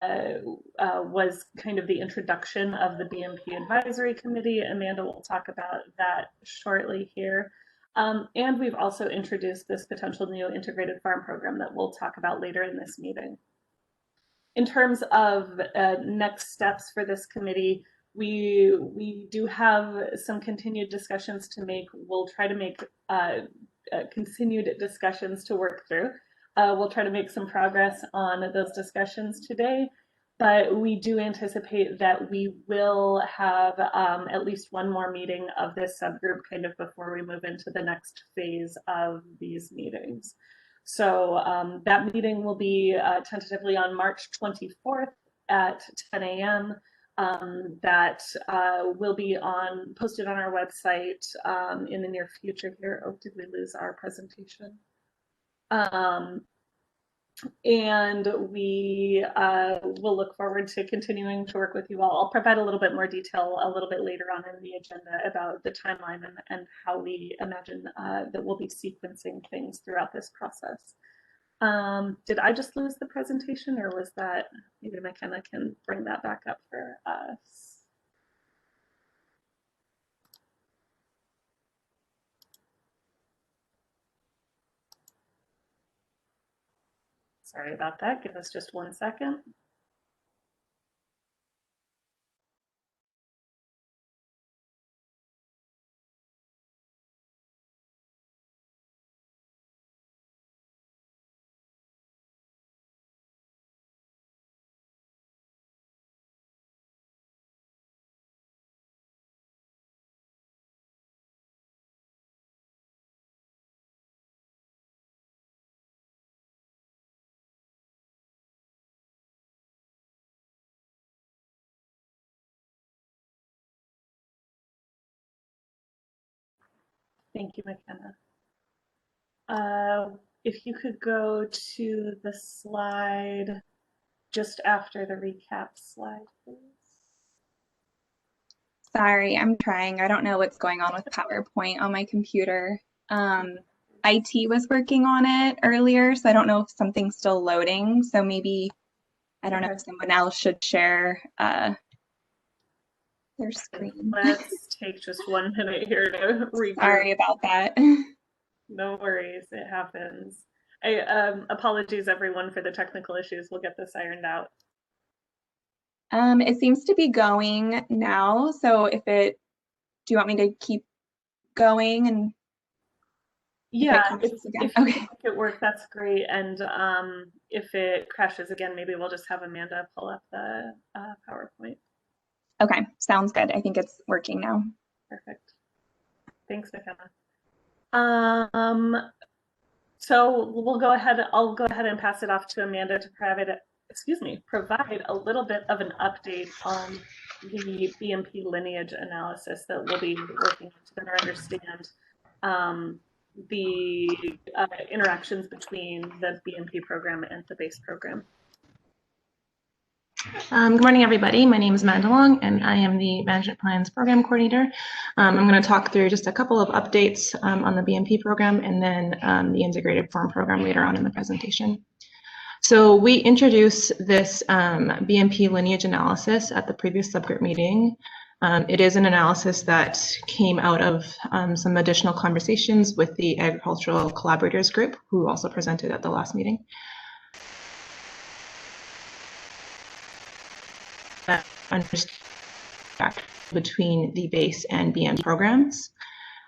was kind of the introduction of the Bmp Advisory Committee. Amanda will talk about that shortly here. And we've also introduced this potential new integrated farm program that we'll talk about later in this meeting. In terms of next steps for this committee, we do have some continued discussions to make. We'll try to make continued discussions to work through. We'll try to make some progress on those discussions today, but we do anticipate that we will have at least one more meeting of this subgroup kind of before we move into the next phase of these meetings. So that meeting will be tentatively on March 24th at 10 a.m. That will be posted on our website in the near future here. Oh, did we lose our presentation? And we will look forward to continuing to work with you all. I'll provide a little bit more detail a little bit later on in the agenda about the timeline and how we imagine that we'll be sequencing things throughout this process. Did I just lose the presentation, or was that, maybe McKenna can bring that back up for us? Sorry about that. Give us just 1 second. Thank you, McKenna. If you could go to the slide just after the recap slide, please. Sorry, I'm trying. I don't know what's going on with PowerPoint on my computer. IT was working on it earlier, so I don't know if something's still loading. So maybe, I don't know if someone else should share their screen. Let's take just 1 minute here to regroup. Sorry about that. No worries, it happens. Apologies everyone for the technical issues. We'll get this ironed out. It seems to be going now. So do you want me to keep going? And yeah, if you make it work, that's great. And if it crashes again, maybe we'll just have Amanda pull up the PowerPoint. Okay, sounds good. I think it's working now. Perfect. Thanks, McKenna. So we'll go ahead. I'll go ahead and pass it off to Amanda to provide a little bit of an update on the Bmp lineage analysis that we'll be working to better understand the interactions between the Bmp program and the base program. Good morning, everybody. My name is Amanda Long, and I am the Management Plans Program Coordinator. I'm going to talk through just a couple of updates on the Bmp program and then the Integrated Farm Program later on in the presentation. So we introduced this Bmp lineage analysis at the previous subgroup meeting. It is an analysis that came out of some additional conversations with the Agricultural Collaborators Group, who also presented at the last meeting. Understand between the base and Bmp programs.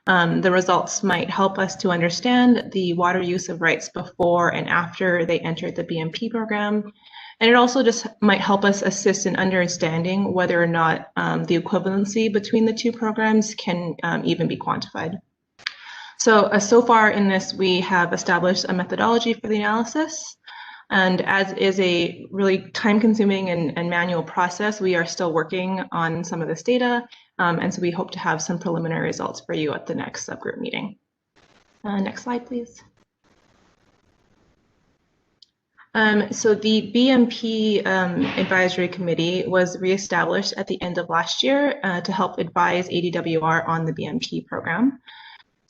The results might help us to understand the water use of rights before and after they entered the Bmp program. And it also just might help us assist in understanding whether or not the equivalency between the two programs can even be quantified. So far in this, we have established a methodology for the analysis. And as is a really time-consuming and manual process, we are still working on some of this data. And so we hope to have some preliminary results for you at the next subgroup meeting. Next slide, please. So the Bmp Advisory Committee was reestablished at the end of last year to help advise ADWR on the Bmp program.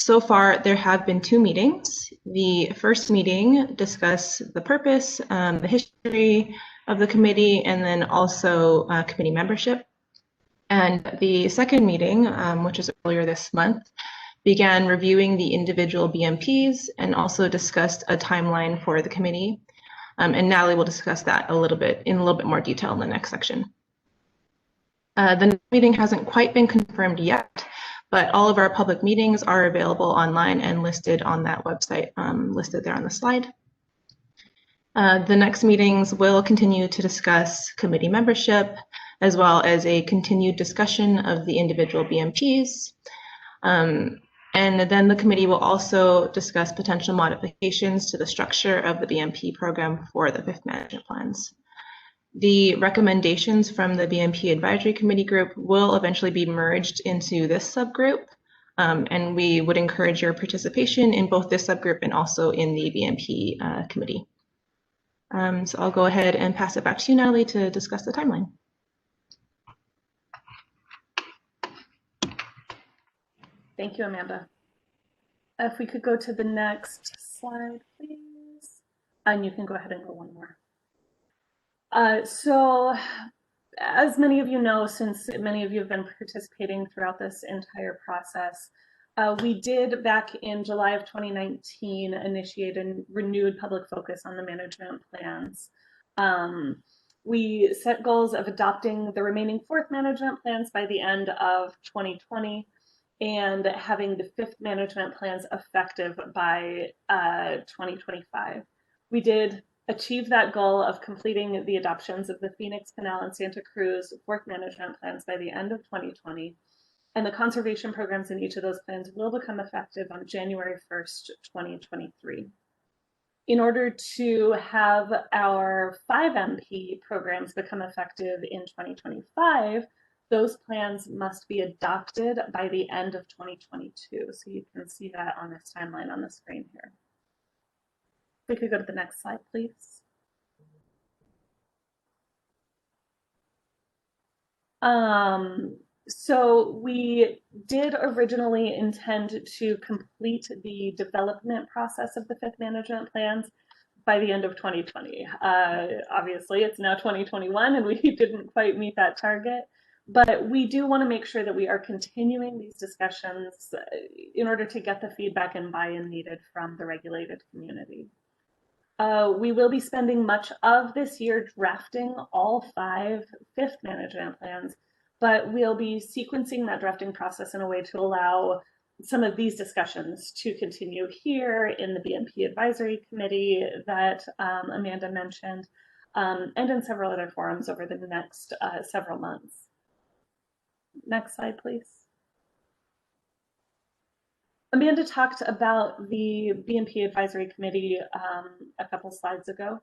So far, there have been 2 meetings. The first meeting discussed the purpose, the history, of the committee, and then also committee membership. And the second meeting, which was earlier this month, began reviewing the individual BMPs and also discussed a timeline for the committee. And Natalie will discuss that in a little bit more detail in the next section. The meeting hasn't quite been confirmed yet, but all of our public meetings are available online and listed on that website, listed there on the slide. The next meetings will continue to discuss committee membership, as well as a continued discussion of the individual BMPs. And then the committee will also discuss potential modifications to the structure of the Bmp program for the 5th management plans. The recommendations from the Bmp Advisory Committee group will eventually be merged into this subgroup, and we would encourage your participation in both this subgroup and also in the Bmp committee. So I'll go ahead and pass it back to you, Natalie, to discuss the timeline. Thank you, Amanda. If we could go to the next slide, please. And you can go ahead and go one more. So as many of you know, since many of you have been participating throughout this entire process, we did back in July of 2019 initiate a renewed public focus on the management plans. We set goals of adopting the remaining 4th management plans by the end of 2020 and having the 5th management plans effective by 2025. We did achieve that goal of completing the adoptions of the Phoenix, Canal, and Santa Cruz 4th management plans by the end of 2020. And the conservation programs in each of those plans will become effective on January 1st, 2023. In order to have our 5 MP programs become effective in 2025, those plans must be adopted by the end of 2022. So you can see that on this timeline on the screen here. We could go to the next slide, please. So we did originally intend to complete the development process of the 5th management plans by the end of 2020. Obviously, it's now 2021 and we didn't quite meet that target. But we do want to make sure that we are continuing these discussions in order to get the feedback and buy-in needed from the regulated community. We will be spending much of this year drafting all 5 5th management plans, but we'll be sequencing that drafting process in a way to allow some of these discussions to continue here in the Bmp Advisory Committee that Amanda mentioned, and in several other forums over the next several months. Next slide, please. Amanda talked about the Bmp Advisory Committee a couple slides ago,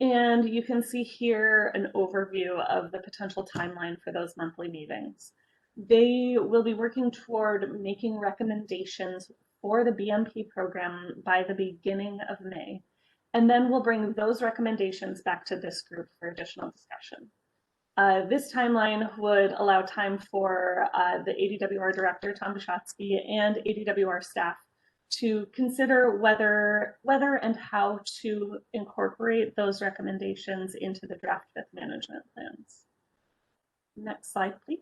and you can see here an overview of the potential timeline for those monthly meetings. They will be working toward making recommendations for the Bmp program by the beginning of May, and then we'll bring those recommendations back to this group for additional discussion. This timeline would allow time for the ADWR director, Tom Bishotsky, and ADWR staff to consider whether and how to incorporate those recommendations into the draft 5th management plans. Next slide, please.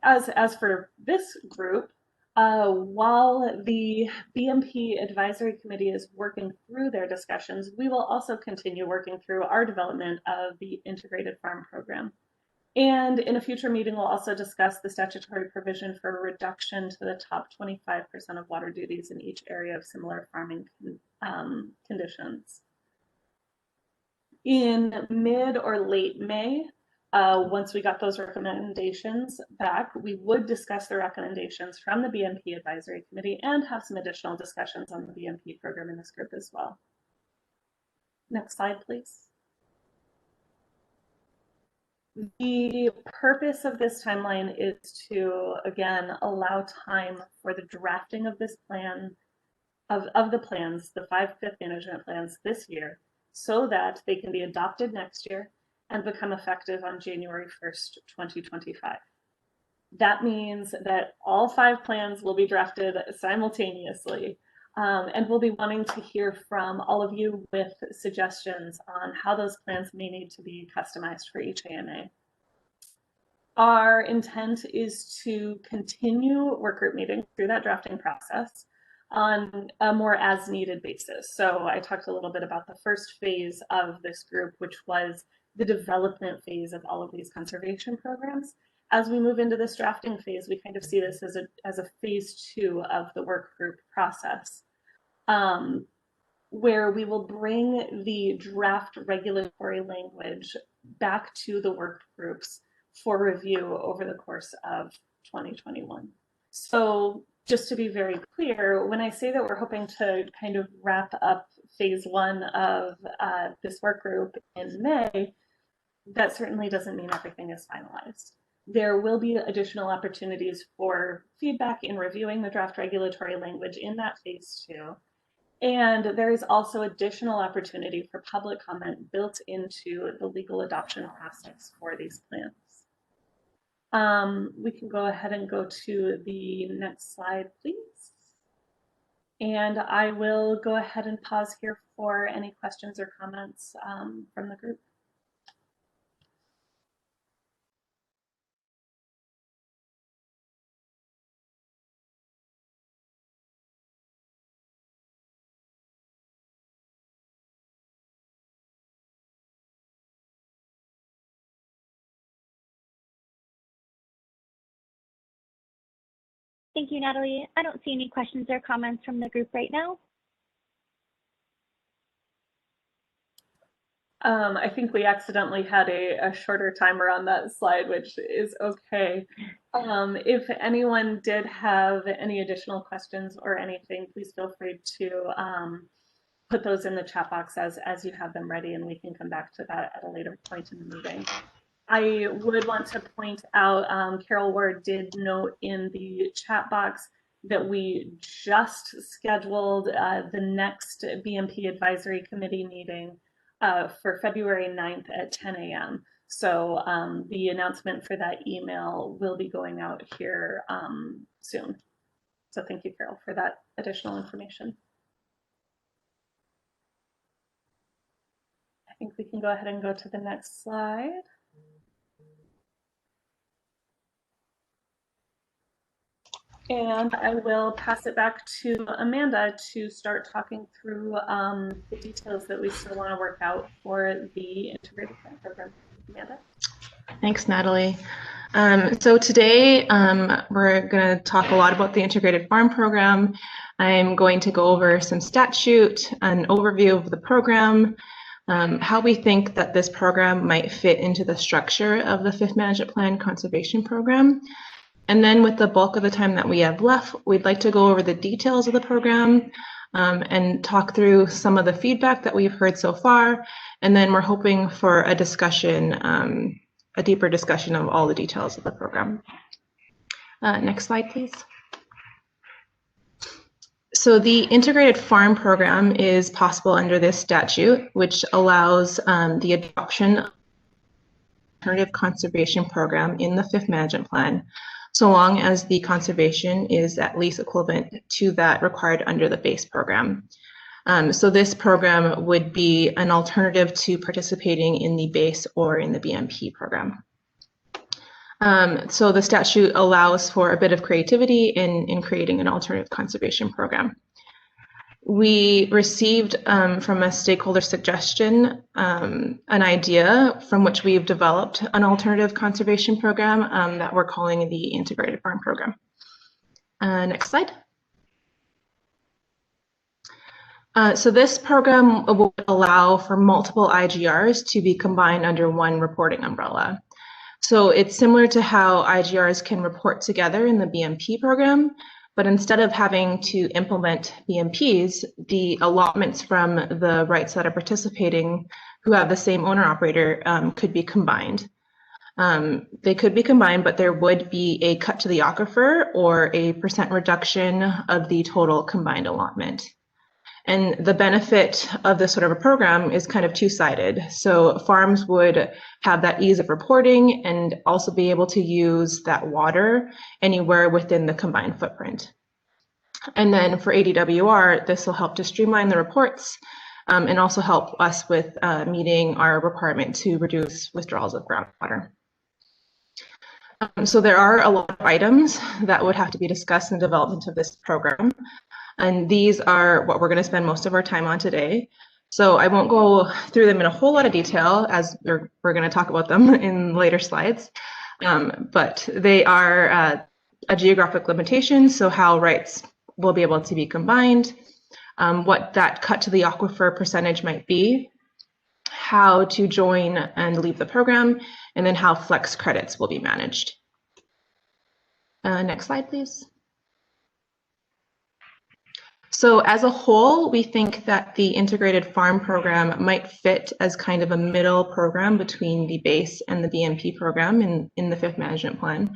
As for this group, while the Bmp Advisory Committee is working through their discussions, we will also continue working through our development of the Integrated Farm Program. And in a future meeting, we'll also discuss the statutory provision for a reduction to the top 25% of water duties in each area of similar farming conditions. In mid or late May, once we got those recommendations back, we would discuss the recommendations from the Bmp Advisory Committee and have some additional discussions on the Bmp program in this group as well. Next slide, please. The purpose of this timeline is to, again, allow time for the drafting of this plan, of the plans, the 5 5th management plans this year, so that they can be adopted next year and become effective on January 1st, 2025. That means that all 5 plans will be drafted simultaneously. And we'll be wanting to hear from all of you with suggestions on how those plans may need to be customized for each AMA. Our intent is to continue work group meetings through that drafting process on a more as needed basis. So I talked a little bit about the first phase of this group, which was the development phase of all of these conservation programs. As we move into this drafting phase, we kind of see this as a phase 2 of the work group process, where we will bring the draft regulatory language back to the work groups for review over the course of 2021. So just to be very clear, when I say that we're hoping to kind of wrap up phase 1 of this work group in May, that certainly doesn't mean everything is finalized. There will be additional opportunities for feedback in reviewing the draft regulatory language in that phase 2. And there is also additional opportunity for public comment built into the legal adoption process for these plans. We can go ahead and go to the next slide, please. And I will go ahead and pause here for any questions or comments from the group. Thank you, Natalie. I don't see any questions or comments from the group right now. I think we accidentally had a shorter timer on that slide, which is okay. If anyone did have any additional questions or anything, please feel free to put those in the chat box as you have them ready, and we can come back to that at a later point in the meeting. I would want to point out, Carol Ward did note in the chat box that we just scheduled the next BMP Advisory Committee meeting for February 9th at 10 a.m. So the announcement for that email will be going out here soon. So thank you, Carol, for that additional information. I think we can go ahead and go to the next slide. And I will pass it back to Amanda to start talking through the details that we still want to work out for the integrated plan program. Amanda? Thanks, Natalie. So today we're going to talk a lot about the integrated farm program. I'm going to go over some statute, an overview of the program, how we think that this program might fit into the structure of the 5th Management Plan Conservation Program. And then with the bulk of the time that we have left, we'd like to go over the details of the program and talk through some of the feedback that we've heard so far. And then we're hoping for a discussion, a deeper discussion of all the details of the program. Next slide, please. So the integrated farm program is possible under this statute, which allows the adoption of alternative conservation program in the 5th Management Plan, so long as the conservation is at least equivalent to that required under the base program. So this program would be an alternative to participating in the base or in the BMP program. So the statute allows for a bit of creativity in creating an alternative conservation program. We received from a stakeholder suggestion an idea from which we've developed an alternative conservation program that we're calling the Integrated Farm Program. Next slide. So this program will allow for multiple IGRs to be combined under one reporting umbrella. So it's similar to how IGRs can report together in the BMP program, but instead of having to implement BMPs, the allotments from the rights that are participating who have the same owner-operator could be combined. They could be combined, but there would be a cut to the aquifer or a % reduction of the total combined allotment. And the benefit of this sort of a program is kind of two-sided. So farms would have that ease of reporting and also be able to use that water anywhere within the combined footprint. And then for ADWR, this will help to streamline the reports and also help us with meeting our requirement to reduce withdrawals of groundwater. So there are a lot of items that would have to be discussed in the development of this program. And these are what we're going to spend most of our time on today. So I won't go through them in a whole lot of detail, as we're going to talk about them in later slides. But they are a geographic limitation, so how rights will be able to be combined, what that cut to the aquifer percentage might be, how to join and leave the program, and then how flex credits will be managed. Next slide, please. So as a whole, we think that the integrated farm program might fit as kind of a middle program between the base and the BMP program in the fifth management plan.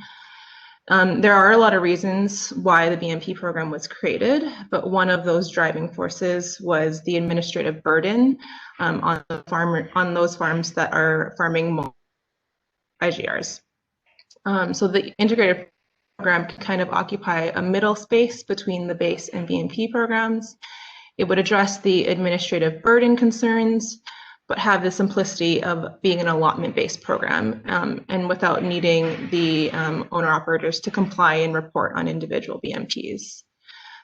There are a lot of reasons why the BMP program was created, but one of those driving forces was the administrative burden on those farms that are farming multiple IGRs. So the integrated program can kind of occupy a middle space between the base and BMP programs. It would address the administrative burden concerns, but have the simplicity of being an allotment-based program and without needing the owner-operators to comply and report on individual BMPs.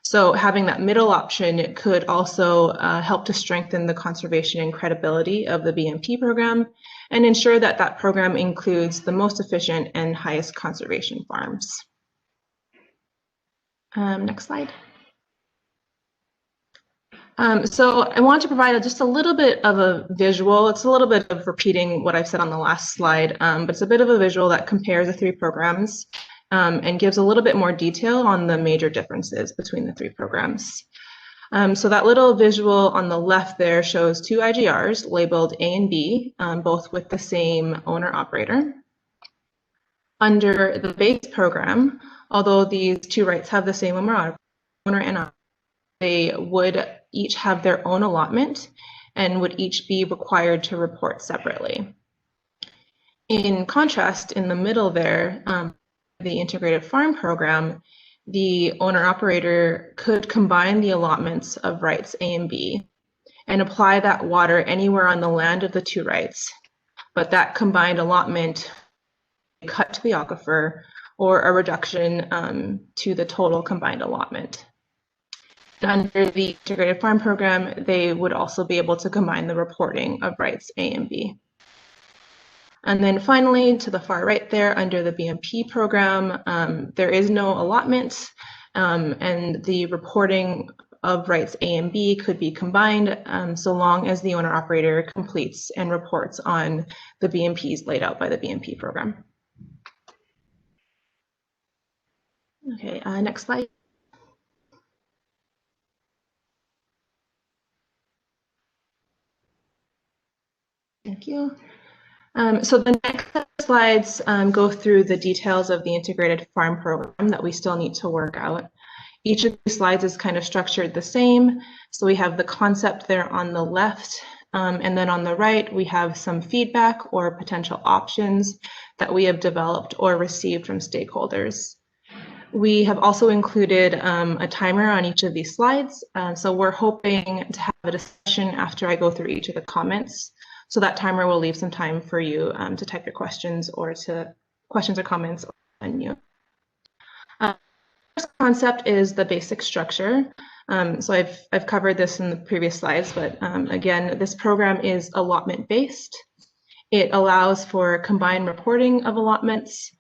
So having that middle option could also help to strengthen the conservation and credibility of the BMP program and ensure that that program includes the most efficient and highest conservation farms. Next slide. So I want to provide just a little bit of a visual. It's a little bit of repeating what I've said on the last slide, but it's a bit of a visual that compares the three programs and gives a little bit more detail on the major differences between the three programs. So that little visual on the left there shows two IGRs labeled A and B, both with the same owner-operator. Under the base program, although these two rights have the same owner and operator, they would each have their own allotment and would each be required to report separately. In contrast, in the middle there, the integrated farm program, the owner-operator could combine the allotments of rights A and B and apply that water anywhere on the land of the two rights, but that combined allotment cut to the aquifer or a reduction to the total combined allotment. Under the integrated farm program, they would also be able to combine the reporting of rights A and B. And then finally, to the far right there, under the BMP program, there is no allotment, and the reporting of rights A and B could be combined so long as the owner-operator completes and reports on the BMPs laid out by the BMP program. Okay, next slide. Thank you. So the next slides go through the details of the integrated farm program that we still need to work out. Each of these slides is kind of structured the same. So we have the concept there on the left, and then on the right, we have some feedback or potential options that we have developed or received from stakeholders. We have also included a timer on each of these slides. So we're hoping to have a discussion after I go through each of the comments. So that timer will leave some time for you to type your questions or comments on you. First concept is the basic structure. So I've covered this in the previous slides, but again, this program is allotment based. It allows for combined reporting of allotments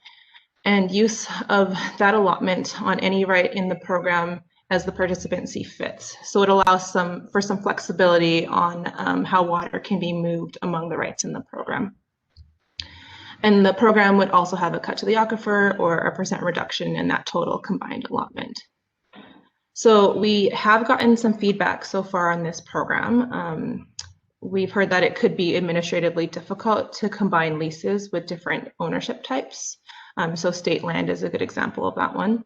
and use of that allotment on any right in the program as the participant see fits. So it allows for some flexibility on how water can be moved among the rights in the program. And the program would also have a cut to the aquifer or a % reduction in that total combined allotment. So we have gotten some feedback so far on this program. We've heard that it could be administratively difficult to combine leases with different ownership types. So state land is a good example of that one.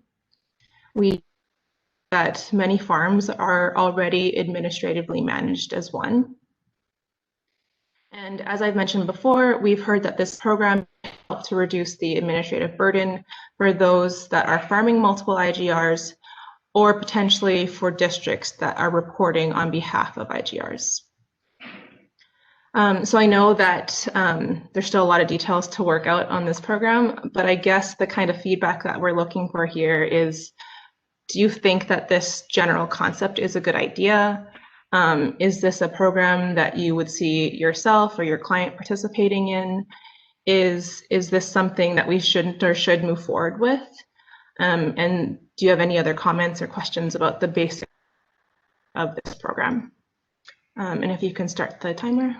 That many farms are already administratively managed as one. And as I've mentioned before, we've heard that this program helps to reduce the administrative burden for those that are farming multiple IGRs or potentially for districts that are reporting on behalf of IGRs. So I know that there's still a lot of details to work out on this program, but I guess the kind of feedback that we're looking for here is, do you think that this general concept is a good idea? Is this a program that you would see yourself or your client participating in? Is this something that we shouldn't or should move forward with? And do you have any other comments or questions about the basics of this program? And if you can start the timer.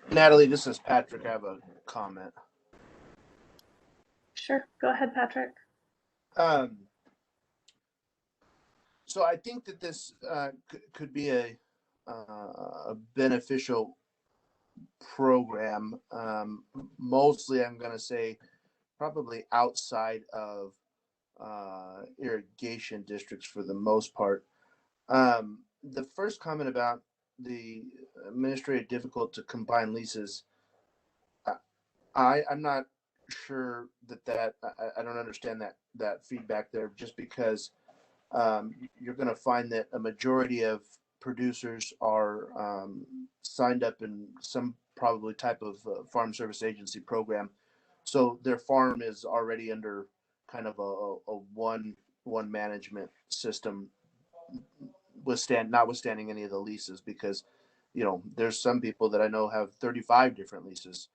Natalie, this is Patrick. I have a comment. Sure, go ahead, Patrick. So I think that this could be a beneficial program. Mostly, I'm going to say probably outside of irrigation districts for the most part. The first comment about the administrative difficult to combine leases, I'm not sure that I don't understand that feedback there, just because you're going to find that a majority of producers are signed up in some probably type of farm service agency program, so their farm is already under kind of a one management system, notwithstanding any of the leases, because there's some people that I know have 35 different leases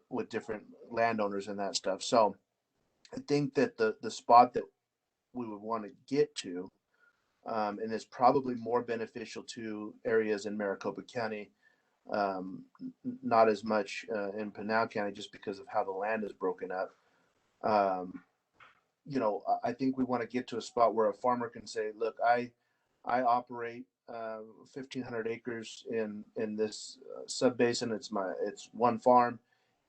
with different landowners and that stuff. So I think that the spot that we would want to get to, and it's probably more beneficial to areas in Maricopa County, not as much in Pinal County, just because of how the land is broken up. I think we want to get to a spot where a farmer can say, look, I operate 1,500 acres in this sub-basin. It's one farm,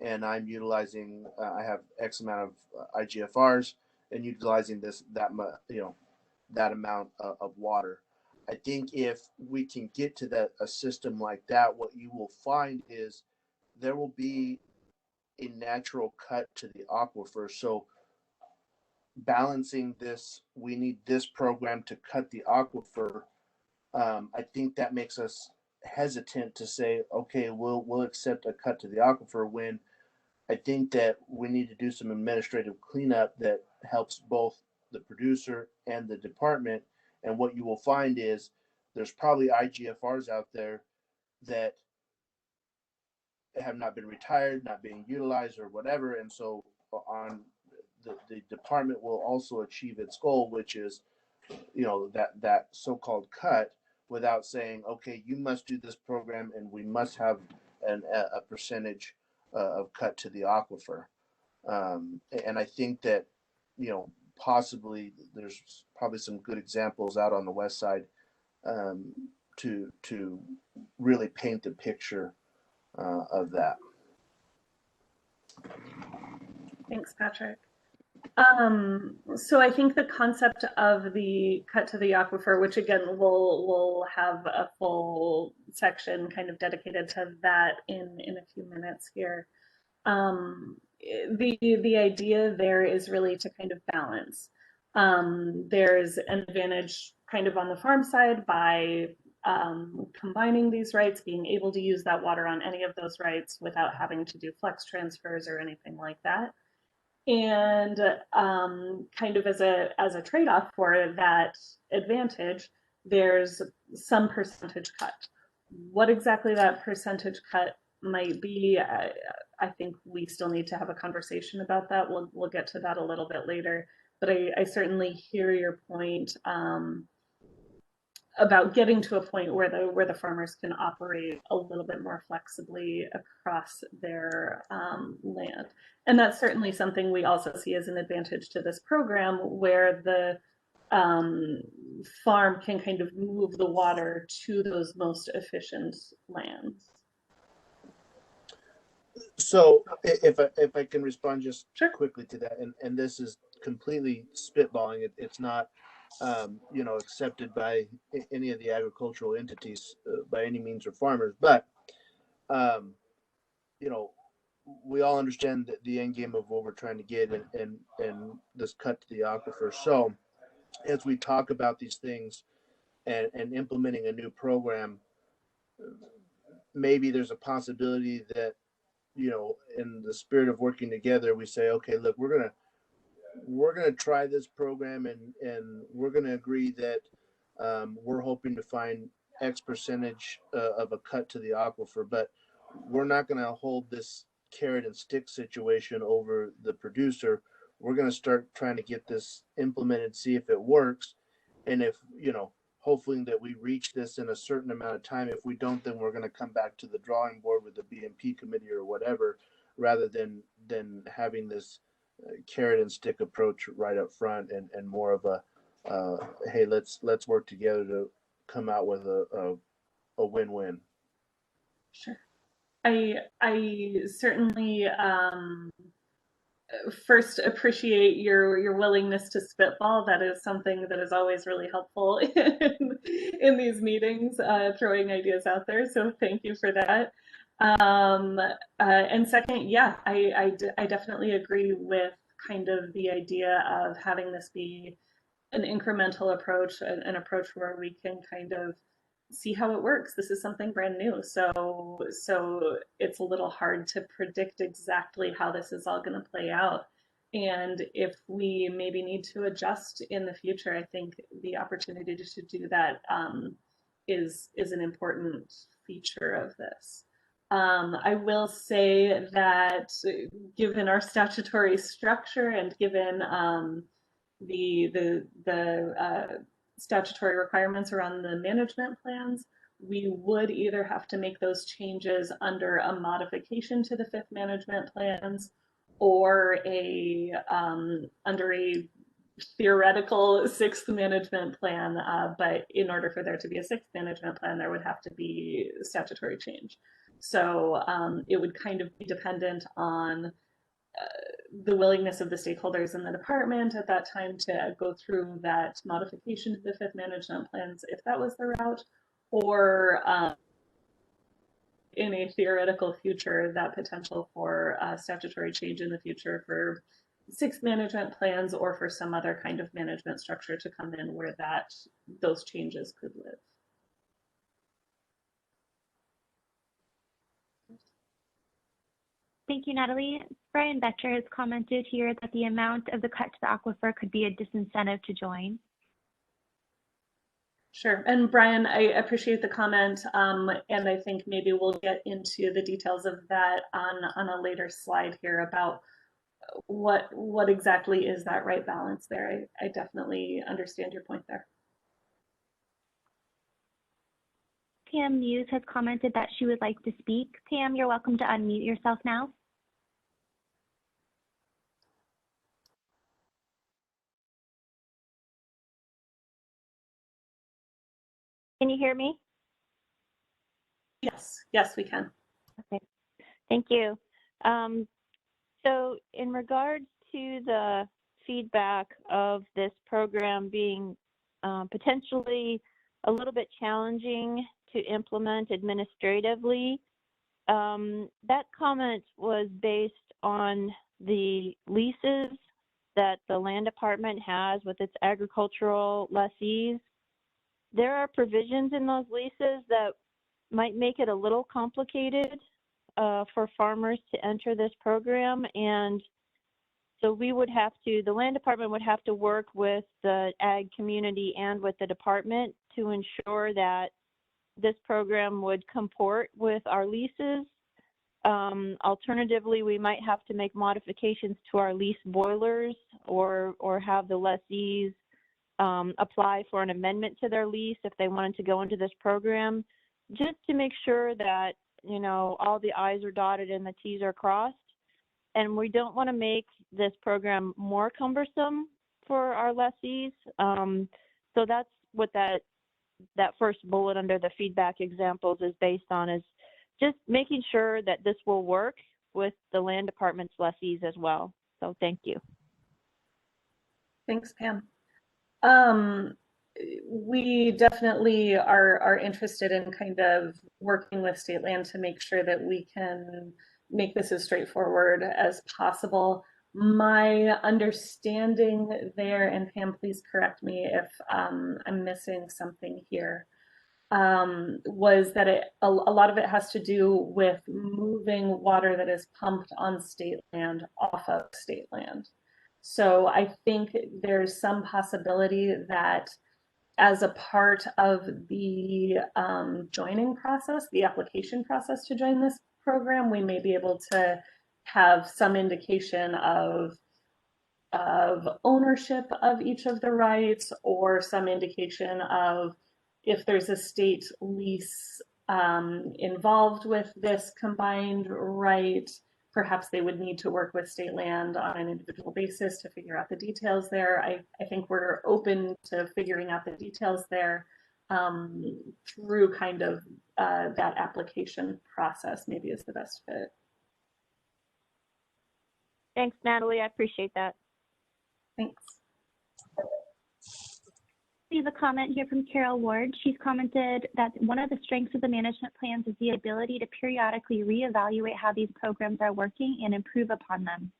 and I'm utilizing, I have X amount of IGFRs, and utilizing that amount of water. I think if we can get to a system like that, what you will find is there will be a natural cut to the aquifer. So balancing this, we need this program to cut the aquifer. I think that makes us hesitant to say, okay, we'll accept a cut to the aquifer, when I think that we need to do some administrative cleanup that helps both the producer and the department. And what you will find is there's probably IGFRs out there that have not been retired, not being utilized or whatever. And so on the department will also achieve its goal, which is, that so-called cut, without saying, okay, you must do this program and we must have a percentage of cut to the aquifer. And I think that, possibly there's probably some good examples out on the west side to really paint the picture of that. Thanks, Patrick. So I think the concept of the cut to the aquifer, which again, we'll have a full section kind of dedicated to that in a few minutes here. The idea there is really to kind of balance. There's an advantage kind of on the farm side by combining these rights, being able to use that water on any of those rights without having to do flex transfers or anything like that. And kind of as a trade-off for that advantage, there's some percentage cut. What exactly that percentage cut might be, I think we still need to have a conversation about that. We'll get to that a little bit later. but I certainly hear your point about getting to a point where the farmers can operate a little bit more flexibly across their land. And that's certainly something we also see as an advantage to this program, where the farm can kind of move the water to those most efficient lands. So if I can respond just Sure. quickly to that, and this is completely spitballing, it's not accepted by any of the agricultural entities by any means, or farmers, but we all understand the end game of what we're trying to get, and this cut to the aquifer. So as we talk about these things and implementing a new program, maybe there's a possibility that, in the spirit of working together, we say, okay, look, we're gonna try this program, and we're gonna agree that we're hoping to find X percentage of a cut to the aquifer, but we're not gonna hold this carrot and stick situation over the producer. We're gonna start trying to get this implemented, see if it works, and if hopefully that we reach this in a certain amount of time. If we don't, then we're going to come back to the drawing board with the BMP committee or whatever, rather than having this carrot and stick approach right up front, and more of a hey, let's work together to come out with a win-win. Sure. I certainly first appreciate your willingness to spitball. That is something that is always really helpful in these meetings, throwing ideas out there. So thank you for that. And second, yeah, I definitely agree with kind of the idea of having this be an incremental approach, an approach where we can kind of see how it works. This is something brand new, so it's a little hard to predict exactly how this is all going to play out. And if we maybe need to adjust in the future, I think the opportunity to do that is an important feature of this. I will say that given our statutory structure and given the statutory requirements around the management plans, we would either have to make those changes under a modification to the fifth management plans, or under a theoretical sixth management plan. But in order for there to be a sixth management plan, there would have to be statutory change. So it would kind of be dependent on the willingness of the stakeholders in the department at that time to go through that modification to the fifth management plans, if that was the route, or in a theoretical future, that potential for statutory change in the future for sixth management plans, or for some other kind of management structure to come in where those changes could live. Thank you, Natalie. Brian Betcher has commented here that the amount of the cut to the aquifer could be a disincentive to join. Sure. And Brian, I appreciate the comment. And I think maybe we'll get into the details of that on a later slide here about what exactly is that right balance there. I definitely understand your point there. Pam Muse has commented that she would like to speak. Pam, you're welcome to unmute yourself now. Can you hear me? Yes, we can. Okay, thank you. So in regards to the feedback of this program being potentially a little bit challenging to implement administratively, that comment was based on the leases that the land department has with its agricultural lessees. There are provisions in those leases that might make it a little complicated for farmers to enter this program. And so we would have to, the land department would have to work with the ag community and with the department to ensure that this program would comport with our leases. Alternatively, we might have to make modifications to our lease boilers or have the lessees apply for an amendment to their lease if they wanted to go into this program, just to make sure that, you know, all the I's are dotted and the T's are crossed. And we don't want to make this program more cumbersome for our lessees. So that's what that first bullet under the feedback examples is based on, is just making sure that this will work with the land department's lessees as well. So thank you. Thanks, Pam. We definitely are interested in kind of working with state land to make sure that we can make this as straightforward as possible. My understanding there, and Pam, please correct me if I'm missing something here, was that a lot of it has to do with moving water that is pumped on state land off of state land. So I think there's some possibility that as a part of the joining process, the application process to join this program, we may be able to have some indication of ownership of each of the rights, or some indication of if there's a state lease involved with this combined right, perhaps they would need to work with state land on an individual basis to figure out the details there. I think we're open to figuring out the details there through kind of that application process, maybe is the best fit. Thanks, Natalie. I appreciate that. Thanks. We have a comment here from Carol Ward. She's commented that one of the strengths of the management plans is the ability to periodically reevaluate how these programs are working and improve upon them.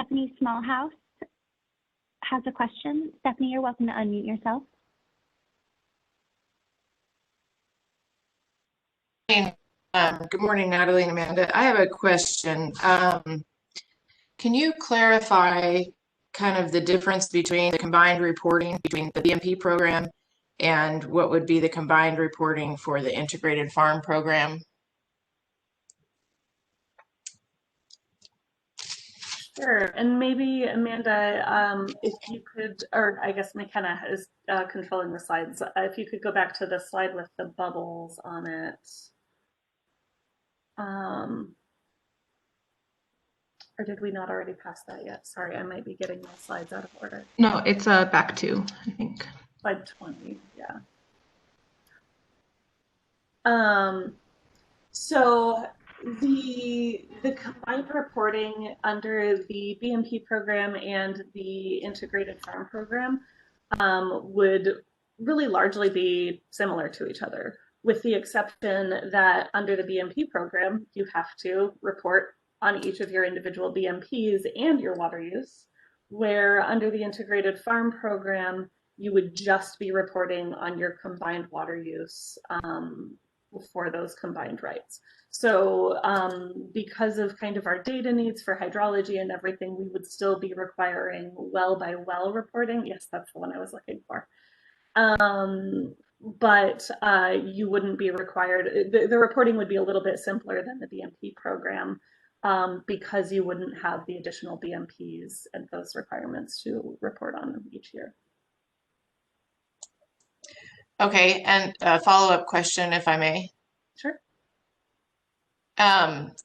Stephanie Smallhouse has a question. Stephanie, you're welcome to unmute yourself. Good morning, Natalie and Amanda. I have a question. Can you clarify kind of the difference between the combined reporting between the Bmp program and what would be the combined reporting for the integrated farm program? Sure, and maybe Amanda, if you could, or I guess McKenna is controlling the slides. If you could go back to the slide with the bubbles on it. Or did we not already pass that yet? Sorry, I might be getting my slides out of order. No, it's back to, I think. Slide 20, yeah. So the combined reporting under the Bmp program and the integrated farm program would really largely be similar to each other, with the exception that under the Bmp program, you have to report on each of your individual BMPs and your water use, where under the integrated farm program, you would just be reporting on your combined water use for those combined rights. So because of kind of our data needs for hydrology and everything, we would still be requiring well by well reporting. Yes, that's the one I was looking for. But you wouldn't be required, the reporting would be a little bit simpler than the Bmp program because you wouldn't have the additional BMPs and those requirements to report on each year. Okay, and a follow-up question, if I may. Sure.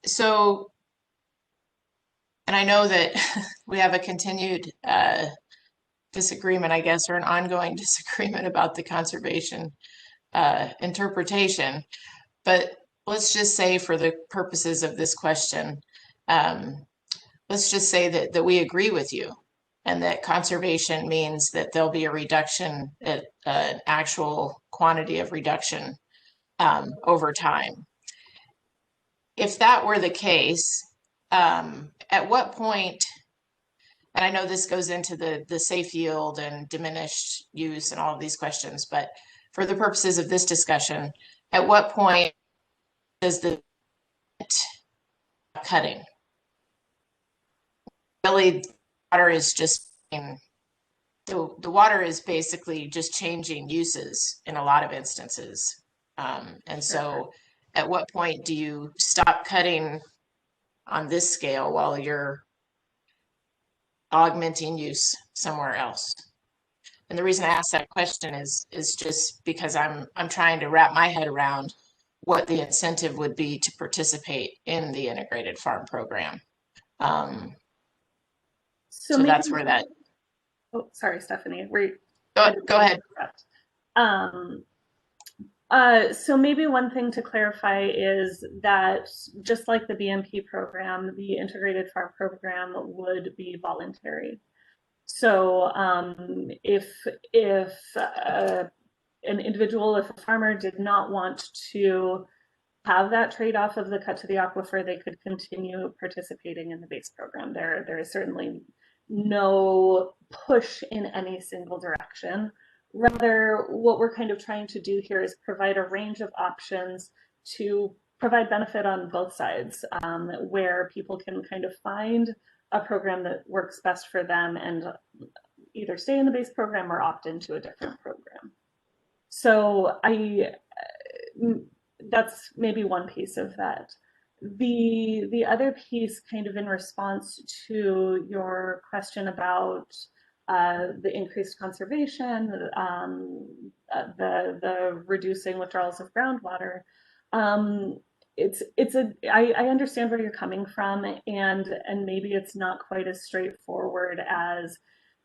So, and I know that we have a continued disagreement, I guess, or an ongoing disagreement about the conservation interpretation, but let's just say for the purposes of this question, let's just say that we agree with you and that conservation means that there'll be a reduction, an actual quantity of reduction over time. If that were the case, at what point, and I know this goes into the safe yield and diminished use and all of these questions, but for the purposes of this discussion, at what point does the cutting? Really, water is just the water is basically just changing uses in a lot of instances. And so at what point do you stop cutting on this scale while you're augmenting use somewhere else? And the reason I ask that question is just because I'm trying to wrap my head around what the incentive would be to participate in the integrated farm program. So that's where that. Oh, sorry, Stephanie. Go ahead. So maybe one thing to clarify is that just like the BMP program, the integrated farm program would be voluntary. So if an individual, if a farmer did not want to have that trade-off of the cut to the aquifer, they could continue participating in the base program. There is certainly no push in any single direction. Rather, what we're kind of trying to do here is provide a range of options to provide benefit on both sides, where people can kind of find a program that works best for them and either stay in the base program or opt into a different program. So that's maybe one piece of that. The other piece, kind of in response to your question about the increased conservation, the reducing withdrawals of groundwater, I understand where you're coming from, and maybe it's not quite as straightforward as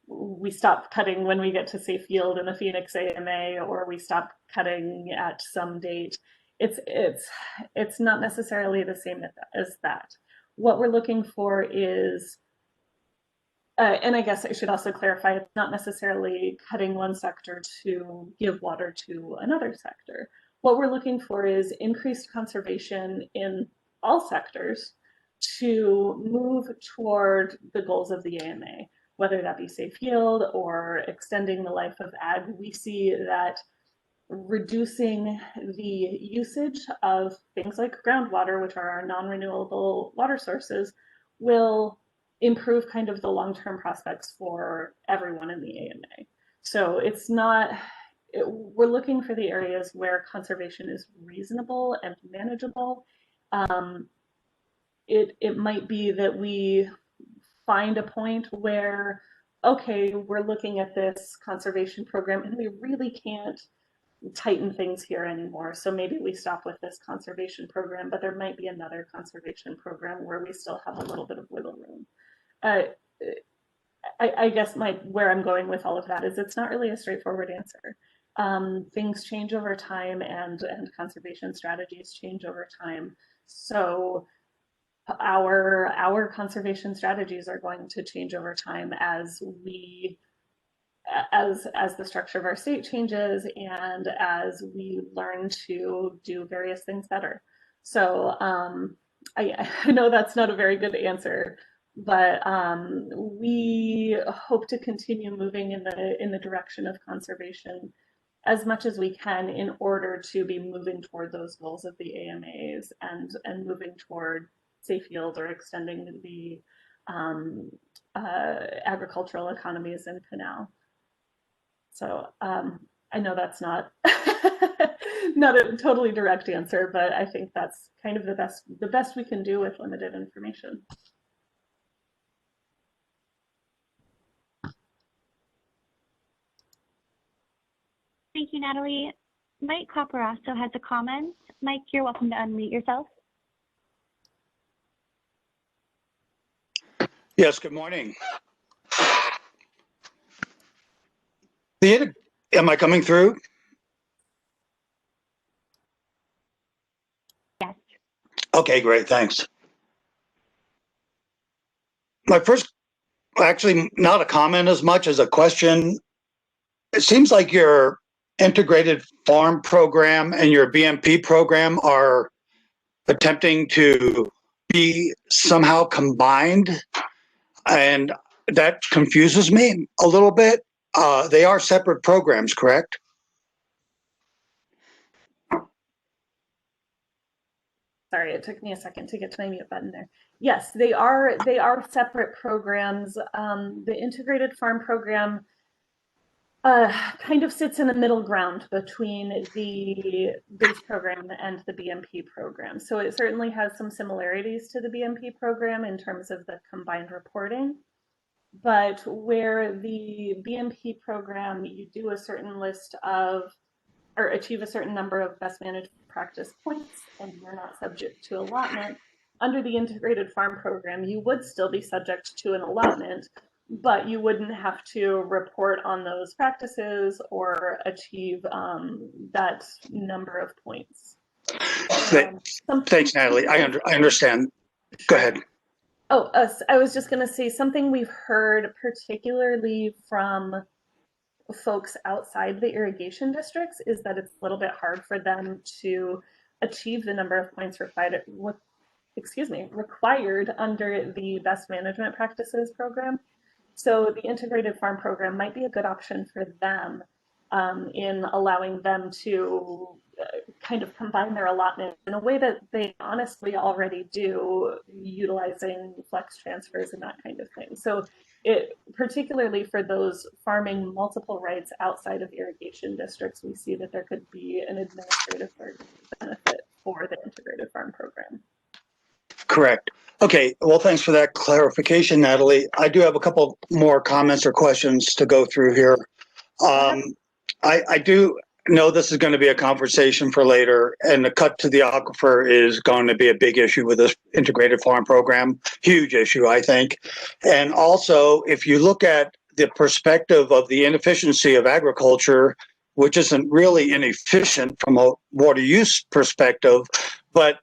we stop cutting when we get to safe yield in the Phoenix AMA, or we stop cutting at some date. It's not necessarily the same as that. What we're looking for is, and I guess I should also clarify, it's not necessarily cutting one sector to give water to another sector. What we're looking for is increased conservation in all sectors to move toward the goals of the AMA, whether that be safe yield or extending the life of ag. We see that reducing the usage of things like groundwater, which are our non-renewable water sources, will improve kind of the long-term prospects for everyone in the AMA. So it's not, we're looking for the areas where conservation is reasonable and manageable. It might be that we find a point where, okay, we're looking at this conservation program and we really can't tighten things here anymore. So maybe we stop with this conservation program, but there might be another conservation program where we still have a little bit of wiggle room. I guess where I'm going with all of that is it's not really a straightforward answer. Things change over time, and conservation strategies change over time. So our conservation strategies are going to change over time as the structure of our state changes and as we learn to do various things better. So I know that's not a very good answer, but we hope to continue moving in the direction of conservation as much as we can in order to be moving toward those goals of the AMAs and moving toward safe yield or extending the agricultural economies in Canal. So I know that's not not a totally direct answer, but I think that's kind of the best we can do with limited information. Thank you, Natalie. Mike Caparasso has a comment. Mike, you're welcome to unmute yourself. Yes, good morning. Am I coming through? Yes. Okay, great, thanks. My first, actually not a comment as much as a question. It seems like your integrated farm program and your BMP program are attempting to be somehow combined, and that confuses me a little bit. They are separate programs, correct? Sorry, it took me a second to get to my mute button there. Yes, they are separate programs. The integrated farm program kind of sits in the middle ground between the base program and the BMP program. So it certainly has some similarities to the BMP program in terms of the combined reporting. But where the BMP program, you do a certain list of, or achieve a certain number of best management practice points, and you're not subject to allotment. Under the integrated farm program, you would still be subject to an allotment, but you wouldn't have to report on those practices or achieve that number of points. Thanks, Natalie. I understand. Go ahead. Oh, I was just going to say something we've heard particularly from folks outside the irrigation districts is that it's a little bit hard for them to achieve the number of points required under the best management practices program. So the integrated farm program might be a good option for them in allowing them to kind of combine their allotment in a way that they honestly already do, utilizing flex transfers and that kind of thing. So it, particularly for those farming multiple rights outside of irrigation districts, we see that there could be an administrative benefit for the integrated farm program. Correct. Okay, well, thanks for that clarification, Natalie. I do have a couple more comments or questions to go through here. I do know this is going to be a conversation for later, and the cut to the aquifer is going to be a big issue with this integrated farm program. Huge issue, I think. And also, if you look at the perspective of the inefficiency of agriculture, which isn't really inefficient from a water use perspective, but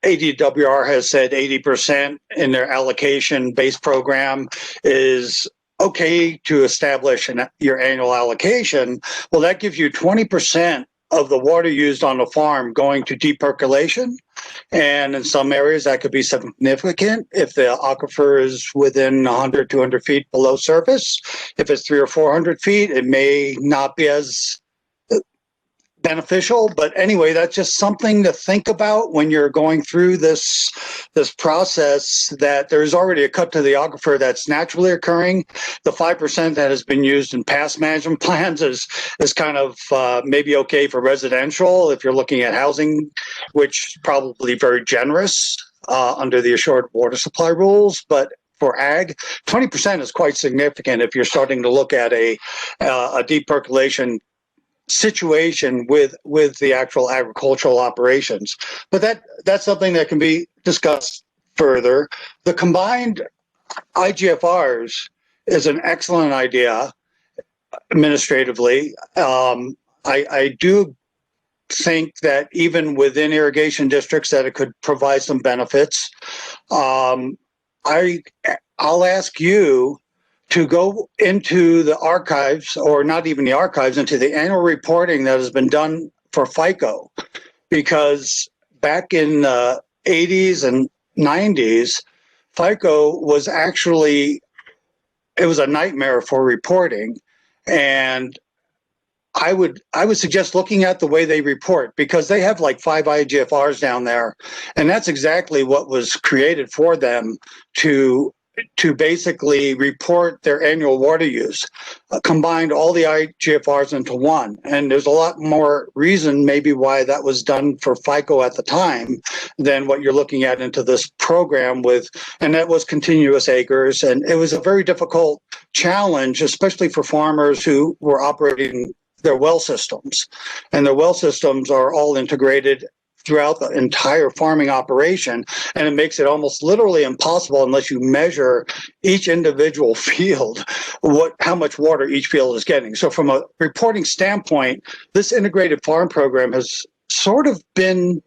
ADWR has said 80% in their allocation-based program is okay to establish your annual allocation. Well, that gives you 20% of the water used on the farm going to deep percolation. And in some areas that could be significant if the aquifer is within 100, 200 feet below surface. If it's 300 or 400 feet, it may not be as beneficial, but anyway, that's just something to think about when you're going through this process, that there's already a cut to the aquifer that's naturally occurring. The 5% that has been used in past management plans is kind of maybe okay for residential if you're looking at housing, which is probably very generous under the assured water supply rules, but for ag, 20% is quite significant if you're starting to look at a deep percolation situation with the actual agricultural operations. But that's something that can be discussed further. The combined IGFRs is an excellent idea administratively. I do think that even within irrigation districts that it could provide some benefits. I'll ask you to go into the archives, or not even the archives, into the annual reporting that has been done for FICO, because back in the 80s and 90s, FICO was actually, it was a nightmare for reporting. And I would suggest looking at the way they report, because they have like 5 IGFRs down there, and that's exactly what was created for them to basically report their annual water use, combined all the IGFRs into one. And there's a lot more reason maybe why that was done for FICO at the time than what you're looking at into this program with, and that was continuous acres. And it was a very difficult challenge, especially for farmers who were operating their well systems. And their well systems are all integrated throughout the entire farming operation, and it makes it almost literally impossible unless you measure each individual field, how much water each field is getting. So from a reporting standpoint, this integrated farm program has sort of been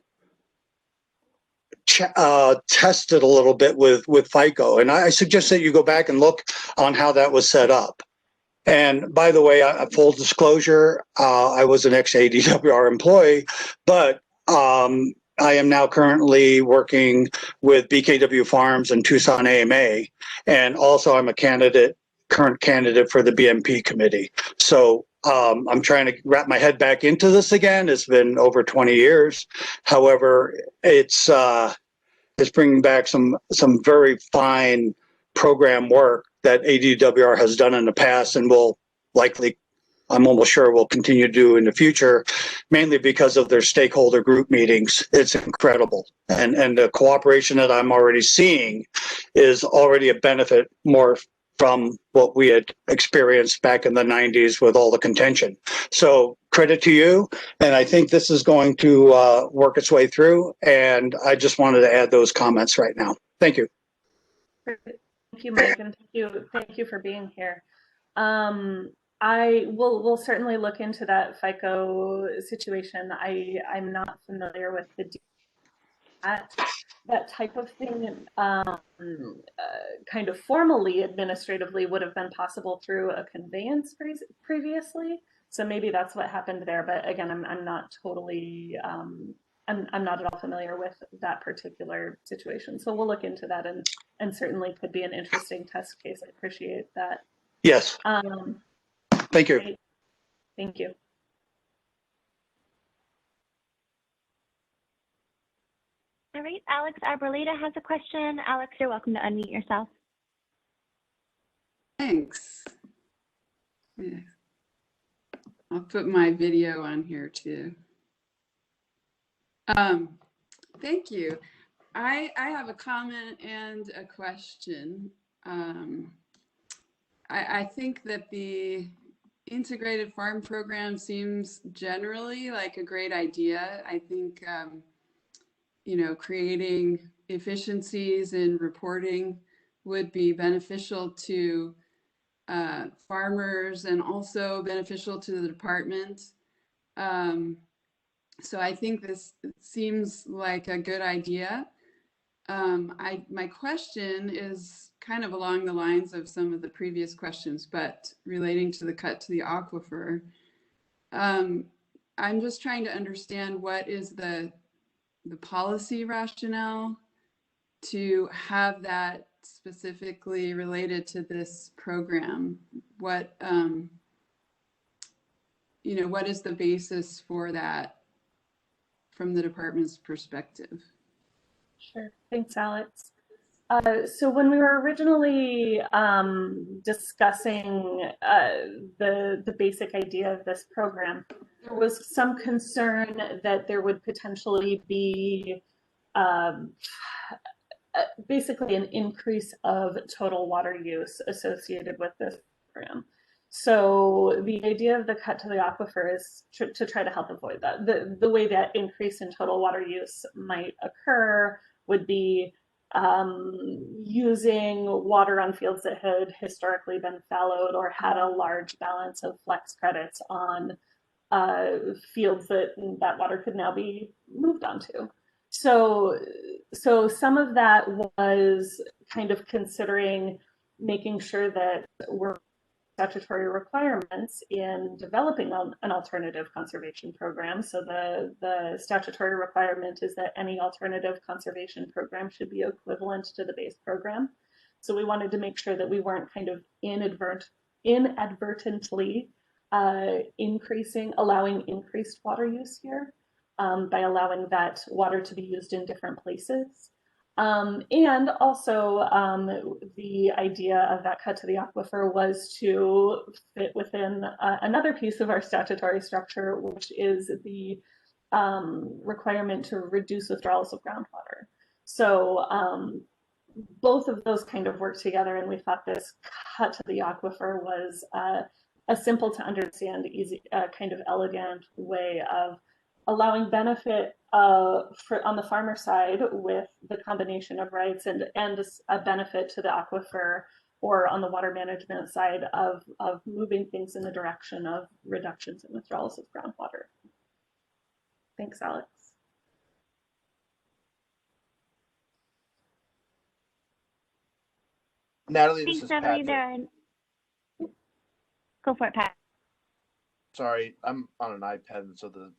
tested a little bit with FICO, and I suggest that you go back and look on how that was set up. And by the way, full disclosure, I was an ex-ADWR employee, but I am now currently working with BKW Farms and Tucson AMA, and also I'm a current candidate for the Bmp committee. So I'm trying to wrap my head back into this again. It's been over 20 years. However, it's bringing back some very fine program work that ADWR has done in the past and will likely I'm almost sure will continue to do in the future, mainly because of their stakeholder group meetings. It's incredible. And the cooperation that I'm already seeing is already a benefit more from what we had experienced back in the 90s with all the contention. So credit to you. And I think this is going to work its way through. And I just wanted to add those comments right now. Thank you. Thank you, Mike, and thank you for being here. We'll certainly look into that FICO situation. I'm not familiar with that type of thing. Kind of formally, administratively, would have been possible through a conveyance previously. So maybe that's what happened there. But again, I'm not totally. I'm not at all familiar with that particular situation. So we'll look into that, and certainly could be an interesting test case. I appreciate that. Yes. Thank you. Great. Thank you. All right, Alex Arboleda has a question. Alex, you're welcome to unmute yourself. Thanks. Yeah. I'll put my video on here too. Thank you. I have a comment and a question. I think that the integrated farm program seems generally like a great idea. I think, you know, creating efficiencies in reporting would be beneficial to farmers and also beneficial to the department. So I think this seems like a good idea. My question is kind of along the lines of some of the previous questions, but relating to the cut to the aquifer. I'm just trying to understand what is the policy rationale to have that specifically related to this program. What, you know, what is the basis for that from the department's perspective? Sure. Thanks, Alex. So when we were originally discussing the basic idea of this program, there was some concern that there would potentially be basically an increase of total water use associated with this program. So the idea of the cut to the aquifer is to try to help avoid that. The way that increase in total water use might occur would be using water on fields that had historically been fallowed or had a large balance of flex credits on fields that water could now be moved onto. So some of that was kind of considering making sure that we're statutory requirements in developing an alternative conservation program. So the statutory requirement is that any alternative conservation program should be equivalent to the base program. So we wanted to make sure that we weren't kind of inadvertently allowing increased water use here by allowing that water to be used in different places. And also the idea of that cut to the aquifer was to fit within another piece of our statutory structure, which is the requirement to reduce withdrawals of groundwater. So both of those kind of work together, and we thought this cut to the aquifer was a simple to understand, easy, kind of elegant way of allowing benefit on the farmer side with the combination of rights and a benefit to the aquifer, or on the water management side of moving things in the direction of reductions in withdrawals of groundwater. Thanks, Alex. Natalie, this Thanks, is Natalie. Patrick. Go for it, Pat. Sorry, I'm on an iPad, and so the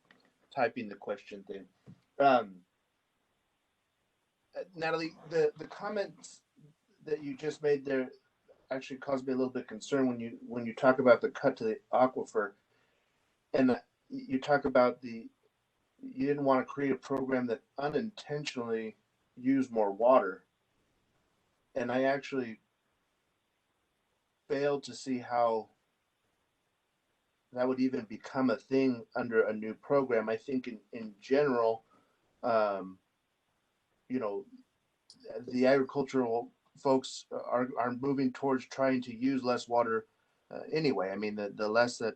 typing the question thing. Natalie, the comments that you just made there actually caused me a little bit of concern when you talk about the cut to the aquifer, and you talk about you didn't want to create a program that unintentionally used more water, and I actually failed to see how that would even become a thing under a new program. I think in general, you know, the agricultural folks are moving towards trying to use less water anyway. I mean, the less that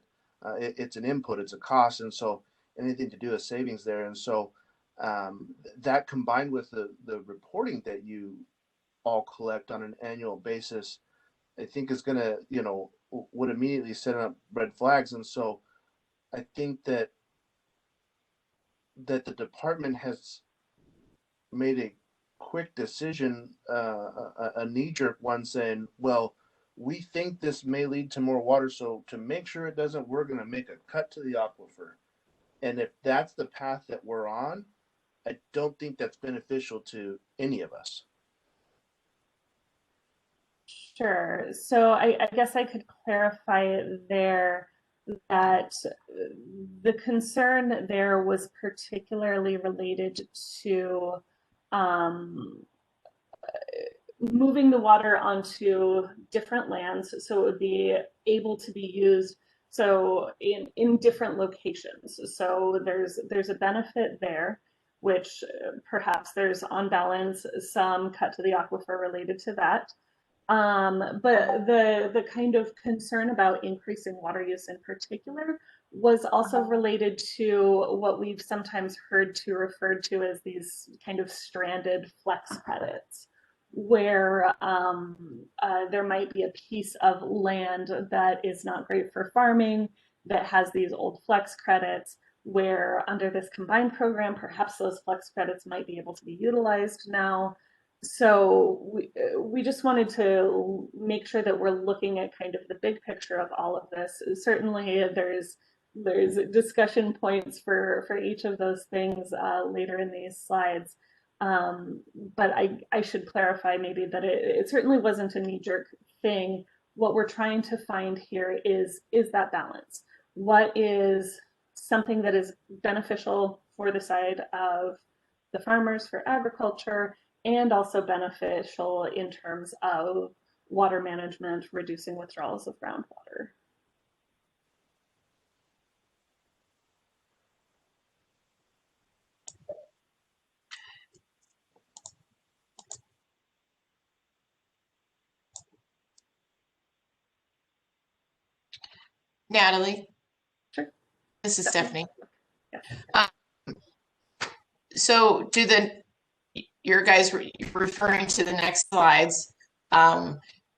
it's an input, it's a cost, and so anything to do with savings there. And so that combined with the reporting that you all collect on an annual basis, I think is going to, you know, would immediately set up red flags. And so I think that the department has made a quick decision, a knee-jerk one, saying, well, we think this may lead to more water, so to make sure it doesn't, we're going to make a cut to the aquifer. And if that's the path that we're on, I don't think that's beneficial to any of us. Sure. So I guess I could clarify there that the concern there was particularly related to moving the water onto different lands so it would be able to be used so in different locations. So there's a benefit there, which perhaps there's on balance some cut to the aquifer related to that. But the kind of concern about increasing water use in particular was also related to what we've sometimes heard to referred to as these kind of stranded flex credits, where there might be a piece of land that is not great for farming that has these old flex credits, where under this combined program, perhaps those flex credits might be able to be utilized now. So we just wanted to make sure that we're looking at kind of the big picture of all of this. Certainly there's discussion points for each of those things later in these slides. But I should clarify maybe that it certainly wasn't a knee-jerk thing. What we're trying to find here is that balance. What is something that is beneficial for the side of the farmers, for agriculture, and also beneficial in terms of water management, reducing withdrawals of groundwater. Natalie? Sure. This is Stephanie. Yeah. So your guys referring to the next slides.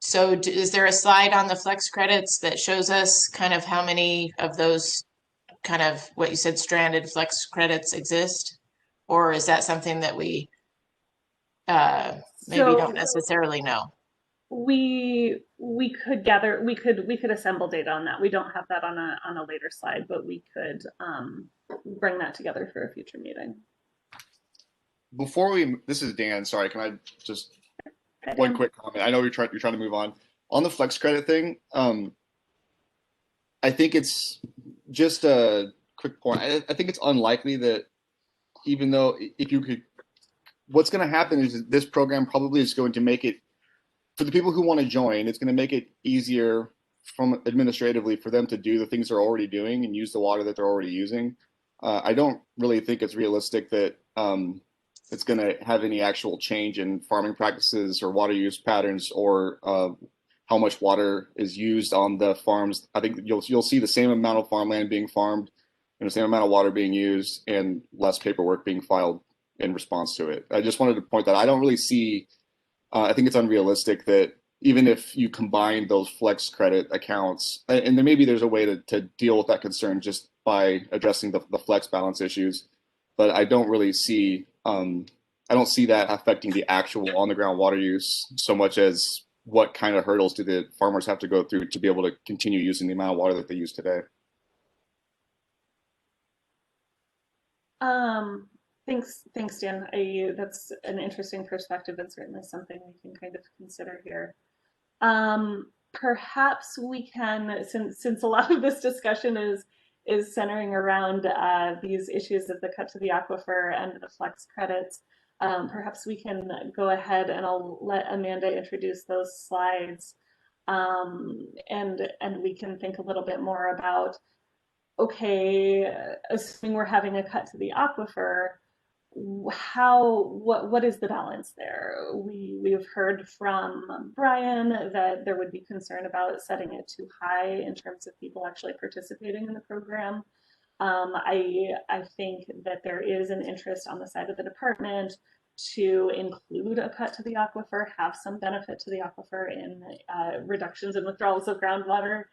So is there a slide on the flex credits that shows us kind of how many of those kind of what you said stranded flex credits exist? Or is that something that we maybe don't necessarily know? We could assemble data on that. We don't have that on a later slide, but we could bring that together for a future meeting. This is Dan. Sorry, can I just one quick comment? I know you're trying to move on the flex credit thing. I think it's just a quick point. I think it's unlikely that even though if you could, what's going to happen is this program probably is going to make it for the people who want to join. It's going to make it easier from administratively for them to do the things they're already doing and use the water that they're already using. I don't really think it's realistic that it's going to have any actual change in farming practices or water use patterns or how much water is used on the farms. I think you'll see the same amount of farmland being farmed and the same amount of water being used and less paperwork being filed in response to it. I just wanted to point that I don't really see, I think it's unrealistic that even if you combine those flex credit accounts, and then maybe there's a way to deal with that concern just by addressing the flex balance issues, but I don't really see, I don't see that affecting the actual on the ground water use so much as what kind of hurdles do the farmers have to go through to be able to continue using the amount of water that they use today. Thanks, Dan. That's an interesting perspective and certainly something we can kind of consider here. Perhaps we can, since a lot of this discussion is centering around these issues of the cut to the aquifer and the flex credits, perhaps we can go ahead and I'll let Amanda introduce those slides, and we can think a little bit more about okay, assuming we're having a cut to the aquifer, what is the balance there? We've heard from Brian that there would be concern about setting it too high in terms of people actually participating in the program. I think that there is an interest on the side of the department to include a cut to the aquifer, have some benefit to the aquifer in reductions in withdrawals of groundwater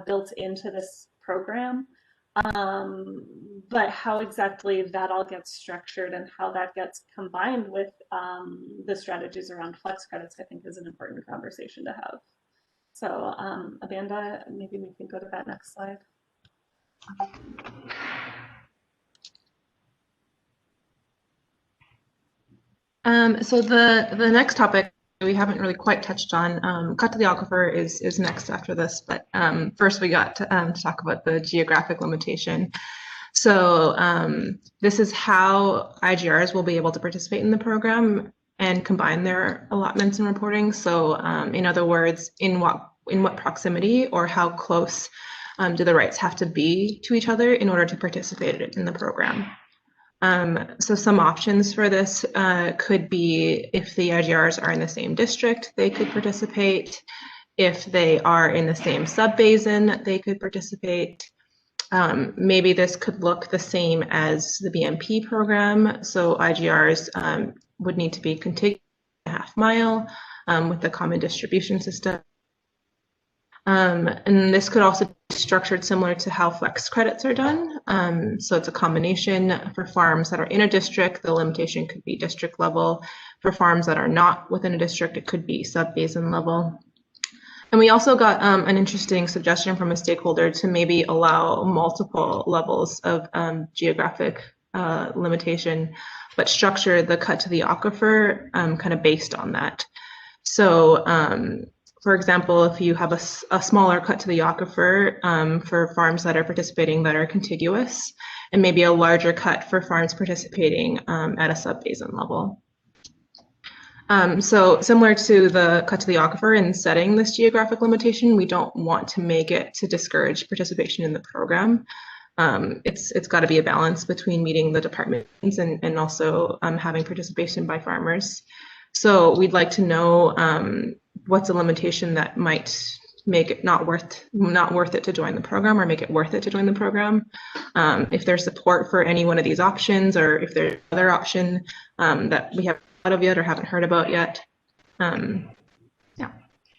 built into this program. But how exactly that all gets structured and how that gets combined with the strategies around flex credits, I think is an important conversation to have. So Amanda, maybe we can go to that next slide. So the next topic we haven't really quite touched on, cut to the aquifer is next after this, but first we got to talk about the geographic limitation. So this is how IGRs will be able to participate in the program and combine their allotments and reporting. So in other words, in what proximity or how close do the rights have to be to each other in order to participate in the program? So some options for this could be if the IGRs are in the same district, they could participate. If they are in the same sub-basin, they could participate. Maybe this could look the same as the BMP program. So IGRs would need to be contiguous a half mile with the common distribution system. And this could also be structured similar to how flex credits are done. So it's a combination for farms that are in a district. The limitation could be district level. For farms that are not within a district, it could be sub-basin level. And we also got an interesting suggestion from a stakeholder to maybe allow multiple levels of geographic limitation, but structure the cut to the aquifer kind of based on that. So for example, if you have a smaller cut to the aquifer for farms that are participating that are contiguous, and maybe a larger cut for farms participating at a sub-basin level. So similar to the cut to the aquifer in setting this geographic limitation, we don't want to make it to discourage participation in the program. It's got to be a balance between meeting the department's and also having participation by farmers. So we'd like to know what's a limitation that might make it not worth it to join the program or make it worth it to join the program. If there's support for any one of these options, or if there's another option that we haven't thought of yet or haven't heard about yet. Yeah.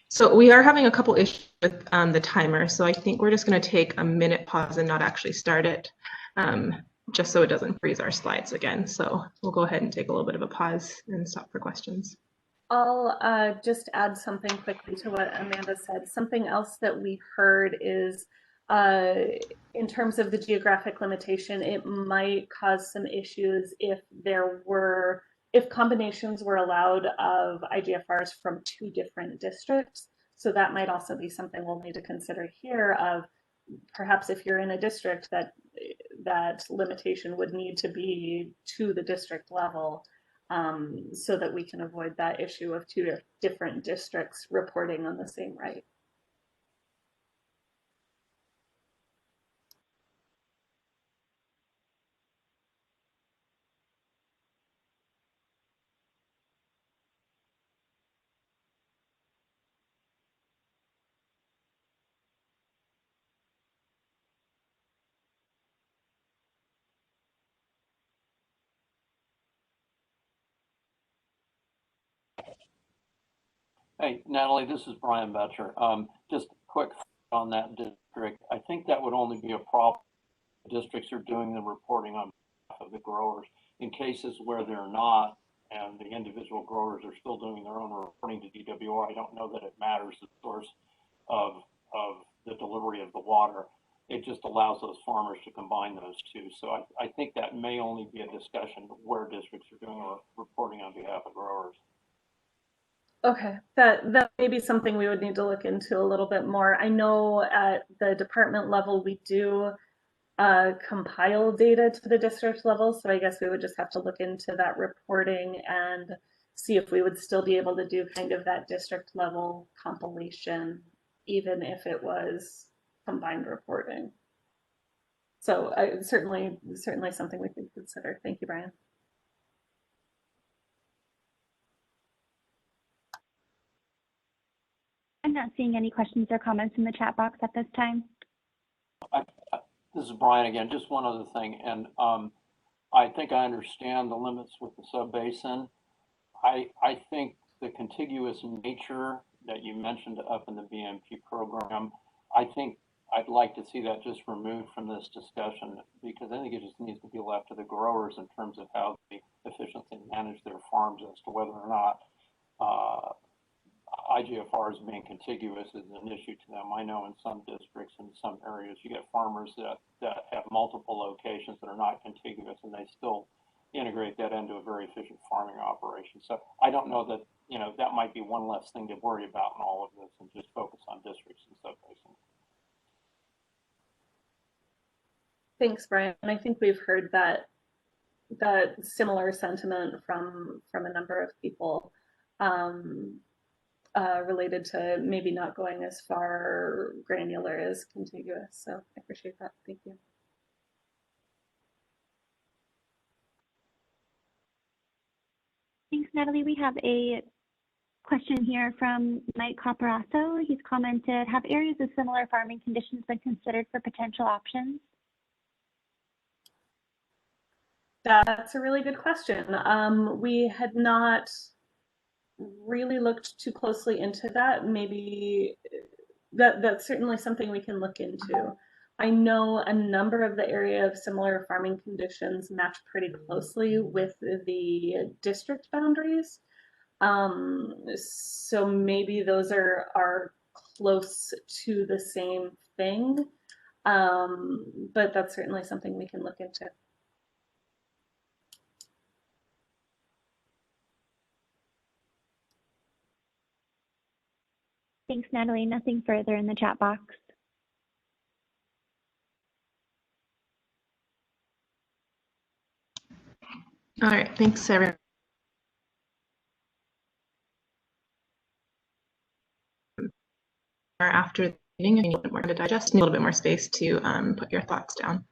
So we are having a couple issues with the timer. So I think we're just going to take a minute pause and not actually start it, just so it doesn't freeze our slides again. So we'll go ahead and take a little bit of a pause and stop for questions. I'll just add something quickly to what Amanda said. Something else that we heard is in terms of the geographic limitation, it might cause some issues if combinations were allowed of IGFRs from 2 different districts. So that might also be something we'll need to consider here of perhaps if you're in a district that limitation would need to be to the district level. So that we can avoid that issue of 2 different districts reporting on the same right. Hey, Natalie, this is Brian Betcher. Just quick on that district. I think that would only be a problem if districts are doing the reporting on behalf of the growers. In cases where they're not, and the individual growers are still doing their own reporting to DWR, I don't know that it matters the source of the delivery of the water. It just allows those farmers to combine those 2. So I think that may only be a discussion where districts are doing reporting on behalf of growers. Okay, that may be something we would need to look into a little bit more. I know at the department level, we do compile data to the district level. So I guess we would just have to look into that reporting and see if we would still be able to do kind of that district level compilation, even if it was combined reporting. So certainly something we could consider. Thank you, Brian. I'm not seeing any questions or comments in the chat box at this time. This is Brian again. Just one other thing, and I think I understand the limits with the subbasin. I think the contiguous nature that you mentioned up in the BMP program, I think I'd like to see that just removed from this discussion, because I think it just needs to be left to the growers in terms of how they efficiently manage their farms as to whether or not IGFRs being contiguous is an issue to them. I know in some districts, in some areas, you get farmers that have multiple locations that are not contiguous, and they still integrate that into a very efficient farming operation. So I don't know that, that might be one less thing to worry about in all of this, and just focus on districts and subbasins. Thanks, Brian. I think we've heard that similar sentiment from a number of people. Related to maybe not going as far granular as contiguous. So I appreciate that. Thank you. Thanks, Natalie. We have a question here from Mike Caparasso. He's commented, have areas of similar farming conditions been considered for potential options? That's a really good question. We had not really looked too closely into that. Maybe that's certainly something we can look into. I know a number of the area of similar farming conditions match pretty closely with the district boundaries. So maybe those are close to the same thing, but that's certainly something we can look into. Thanks, Natalie. Nothing further in the chat box. All right, thanks everyone. After the meeting, I need a little bit more to digest, need a little bit more space to put your thoughts down.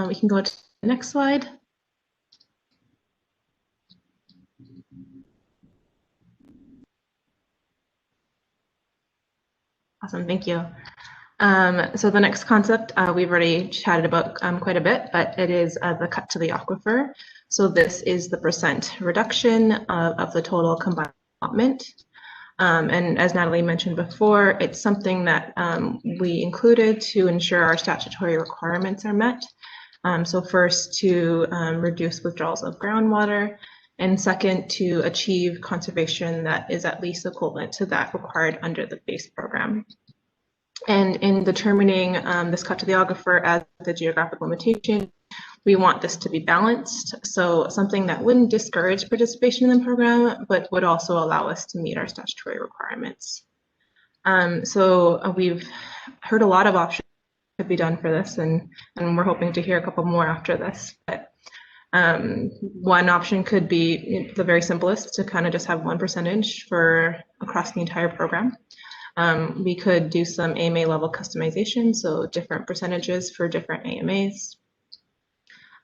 We can go to the next slide. Awesome, thank you. So the next concept we've already chatted about quite a bit, but it is the cut to the aquifer. So this is the percent reduction of the total combined allotment. And as Natalie mentioned before, it's something that we included to ensure our statutory requirements are met. So first, to reduce withdrawals of groundwater, and second, to achieve conservation that is at least equivalent to that required under the base program. And in determining this cut to the aquifer as the geographic limitation, we want this to be balanced. So something that wouldn't discourage participation in the program, but would also allow us to meet our statutory requirements. So we've heard a lot of options could be done for this, and we're hoping to hear a couple more after this. But one option could be the very simplest, to kind of just have 1% for across the entire program. We could do some AMA level customization, so different percentages for different AMAs.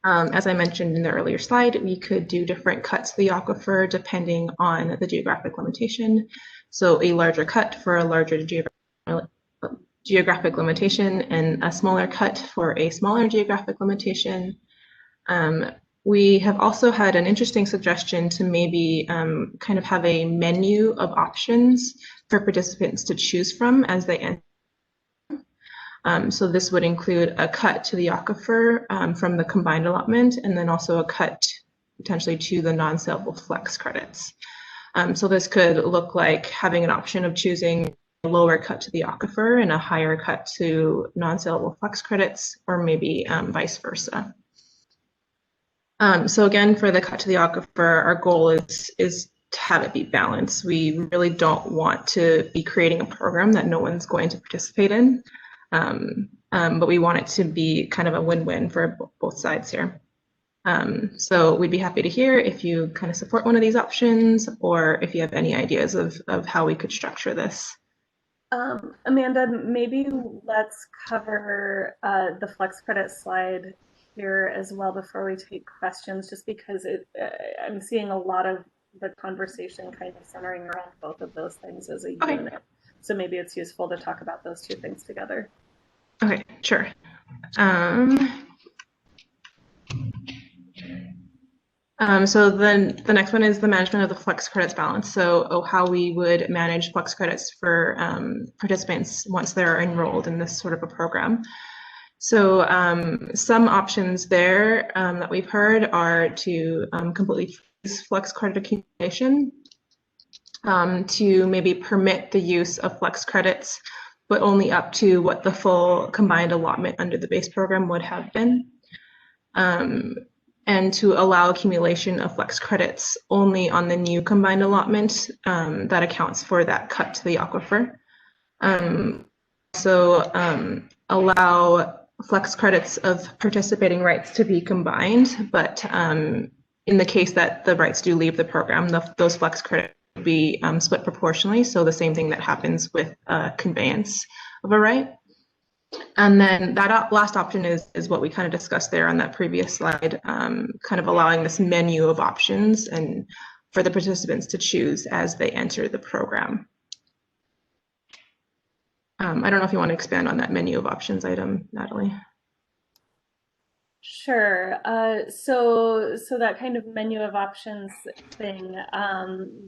As I mentioned in the earlier slide, we could do different cuts to the aquifer depending on the geographic limitation. So a larger cut for a larger geographic limitation, and a smaller cut for a smaller geographic limitation. We have also had an interesting suggestion to maybe kind of have a menu of options for participants to choose from as they enter. So this would include a cut to the aquifer from the combined allotment, and then also a cut potentially to the non-saleable flex credits. So this could look like having an option of choosing a lower cut to the aquifer and a higher cut to non-saleable flex credits, or maybe vice versa. So again, for the cut to the aquifer, our goal is to have it be balanced. We really don't want to be creating a program that no one's going to participate in, but we want it to be kind of a win-win for both sides here. So we'd be happy to hear if you kind of support one of these options, or if you have any ideas of how we could structure this. Amanda, maybe let's cover the flex credit slide here as well before we take questions, just because I'm seeing a lot of the conversation kind of centering around both of those things as a unit. So maybe it's useful to talk about those two things together. Okay, sure. So then the next one is the management of the flex credits balance. So how we would manage flex credits for participants once they're enrolled in this sort of a program. So some options there that we've heard are to completely freeze flex credit accumulation, to maybe permit the use of flex credits, but only up to what the full combined allotment under the base program would have been. And to allow accumulation of flex credits only on the new combined allotment that accounts for that cut to the aquifer. So allow flex credits of participating rights to be combined, but in the case that the rights do leave the program, those flex credits will be split proportionally. So the same thing that happens with conveyance of a right. And then that last option is what we kind of discussed there on that previous slide, kind of allowing this menu of options and for the participants to choose as they enter the program. I don't know if you want to expand on that menu of options item, Natalie. Sure. So that kind of menu of options thing,